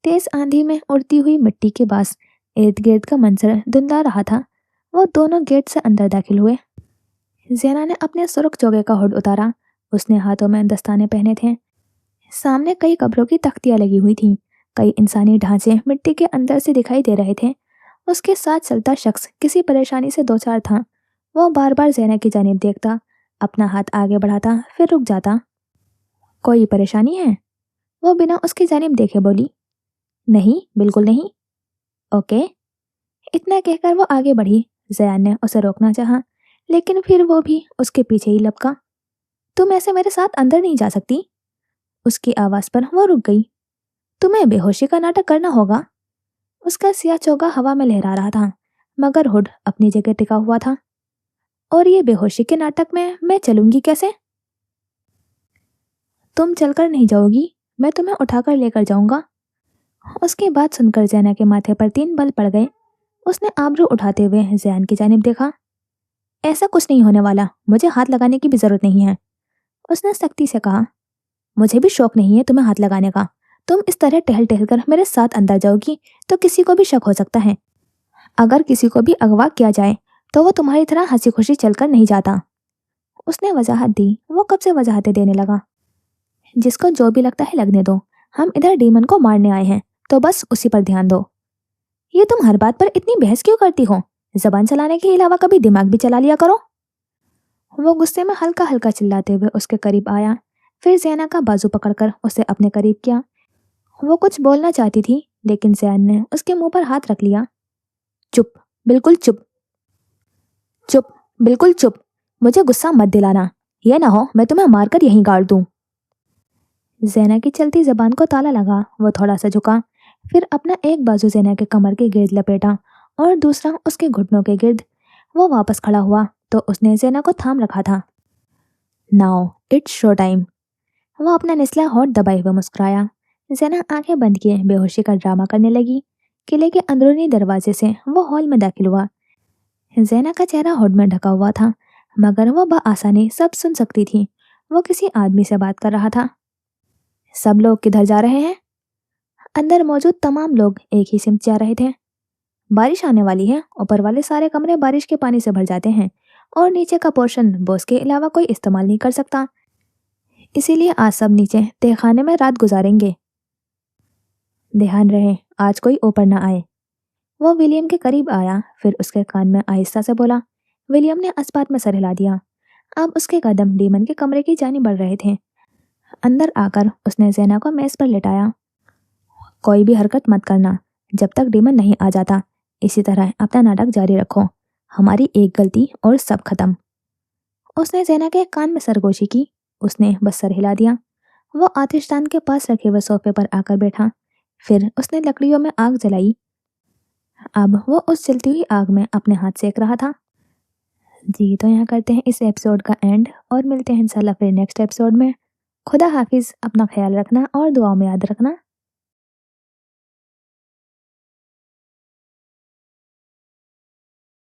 तेज आंधी में उड़ती हुई मिट्टी के पास इर्द गिर्द का मंजर धुंधला रहा था। वो दोनों गेट से अंदर दाखिल हुए। ज़ैना ने अपने सुर्ख चोगे का हुड उतारा। उसने हाथों में दस्ताने पहने थे। सामने कई कब्रों की तख्तियां लगी हुई थीं। कई इंसानी ढांचे मिट्टी के अंदर से दिखाई दे रहे थे। उसके साथ चलता शख्स किसी परेशानी से दो चार था। वो बार बार ज़ैना की जानिब देखता, अपना हाथ आगे बढ़ाता, फिर रुक जाता। कोई परेशानी है? वो बिना उसकी जानिब देखे बोली। नहीं, बिल्कुल नहीं। ओके। इतना कहकर वो आगे बढ़ी। ज़ैन ने उसे रोकना चाहा, लेकिन फिर वो भी उसके पीछे ही लपका। तुम ऐसे मेरे साथ अंदर नहीं जा सकती। उसकी आवाज़ पर वो रुक गई। तुम्हें बेहोशी का नाटक करना होगा। उसका सियाह चोगा हवा में लहरा रहा था, मगर हुड अपनी जगह टिका हुआ था। और ये बेहोशी के नाटक में मैं चलूंगी कैसे? तुम चलकर नहीं जाओगी, मैं तुम्हें उठाकर लेकर जाऊंगा। उसकी बात सुनकर ज़ैना के माथे पर 3 बल पड़ गए। उसने आबरू उठाते हुए ज़ैन की जानिब देखा। ऐसा कुछ नहीं होने वाला, मुझे हाथ लगाने की भी जरूरत नहीं है। उसने सख्ती से कहा। मुझे भी शौक नहीं है तुम्हें हाथ लगाने का। तुम इस तरह टहल टहल कर मेरे साथ अंदर जाओगी तो किसी को भी शक हो सकता है। अगर किसी को भी अगवा किया जाए तो वो तुम्हारी तरह हंसी खुशी चलकर नहीं जाता। उसने वजाहत दी। वो कब से वजाहतें देने लगा। जिसको जो भी लगता है लगने दो। हम इधर डीमन को मारने आए हैं, तो बस उसी पर ध्यान दो। ये तुम हर बात पर इतनी बहस क्यों करती हो? जबान चलाने के अलावा कभी दिमाग भी चला लिया करो। वो गुस्से में हल्का हल्का चिल्लाते हुए उसके करीब आया, फिर ज़ैना का बाजू पकड़कर उसे अपने करीब किया। वो कुछ बोलना चाहती थी, लेकिन ज़ैन ने उसके मुंह पर हाथ रख लिया। चुप, बिल्कुल चुप। चुप, बिल्कुल चुप। मुझे गुस्सा मत दिलाना, यह ना हो मैं तुम्हें मारकर यहीं गाड़ दूं। ज़ैना की चलती जबान को ताला लगा। वो थोड़ा सा झुका, फिर अपना एक बाजू ज़ैना के कमर के गिर्द लपेटा और दूसरा उसके घुटनों के गिर्द। वो वापस खड़ा हुआ तो उसने ज़ैना को थाम रखा था। Now it's show time. वो अपना निचला होठ दबाए हुए मुस्कुराया। ज़ैना आंखें बंद किए बेहोशी का ड्रामा करने लगी। किले के अंदरूनी दरवाजे से वो हॉल में दाखिल हुआ। ज़ैना का चेहरा हुड में ढका हुआ था, मगर वो बआसानी सब सुन सकती थी। वो किसी आदमी से बात कर रहा था। सब लोग किधर जा रहे हैं? अंदर मौजूद तमाम लोग एक ही सिमत जा रहे थे। बारिश आने वाली है। ऊपर वाले सारे कमरे बारिश के पानी से भर जाते हैं और नीचे का पोर्शन बोस के अलावा कोई इस्तेमाल नहीं कर सकता। इसीलिए आज सब नीचे तहखाने में रात गुजारेंगे। ध्यान रहे आज कोई ऊपर ना आए। वो विलियम के करीब आया, फिर उसके कान में आहिस्ता से बोला। विलियम ने अस्पात में सर हिला दिया। अब उसके कदम डीमन के कमरे की जानी बढ़ रहे थे। अंदर आकर उसने ज़ैना को मेज पर लेटाया। कोई भी हरकत मत करना जब तक डेमन नहीं आ जाता। इसी तरह अपना नाटक जारी रखो। हमारी एक गलती और सब खत्म। उसने ज़ेना के कान में सरगोशी की। उसने बस सर हिला दिया। वो आतिशदान के पास रखे हुए सोफे पर आकर बैठा। फिर उसने लकड़ियों में आग जलाई। अब वो उस जलती हुई आग में अपने हाथ सेक रहा था। जी तो यहाँ करते हैं इस एपिसोड का एंड और मिलते हैं इंशाल्लाह फिर नेक्स्ट एपिसोड में। खुदा हाफिज़, अपना ख्याल रखना और दुआओं में याद रखना।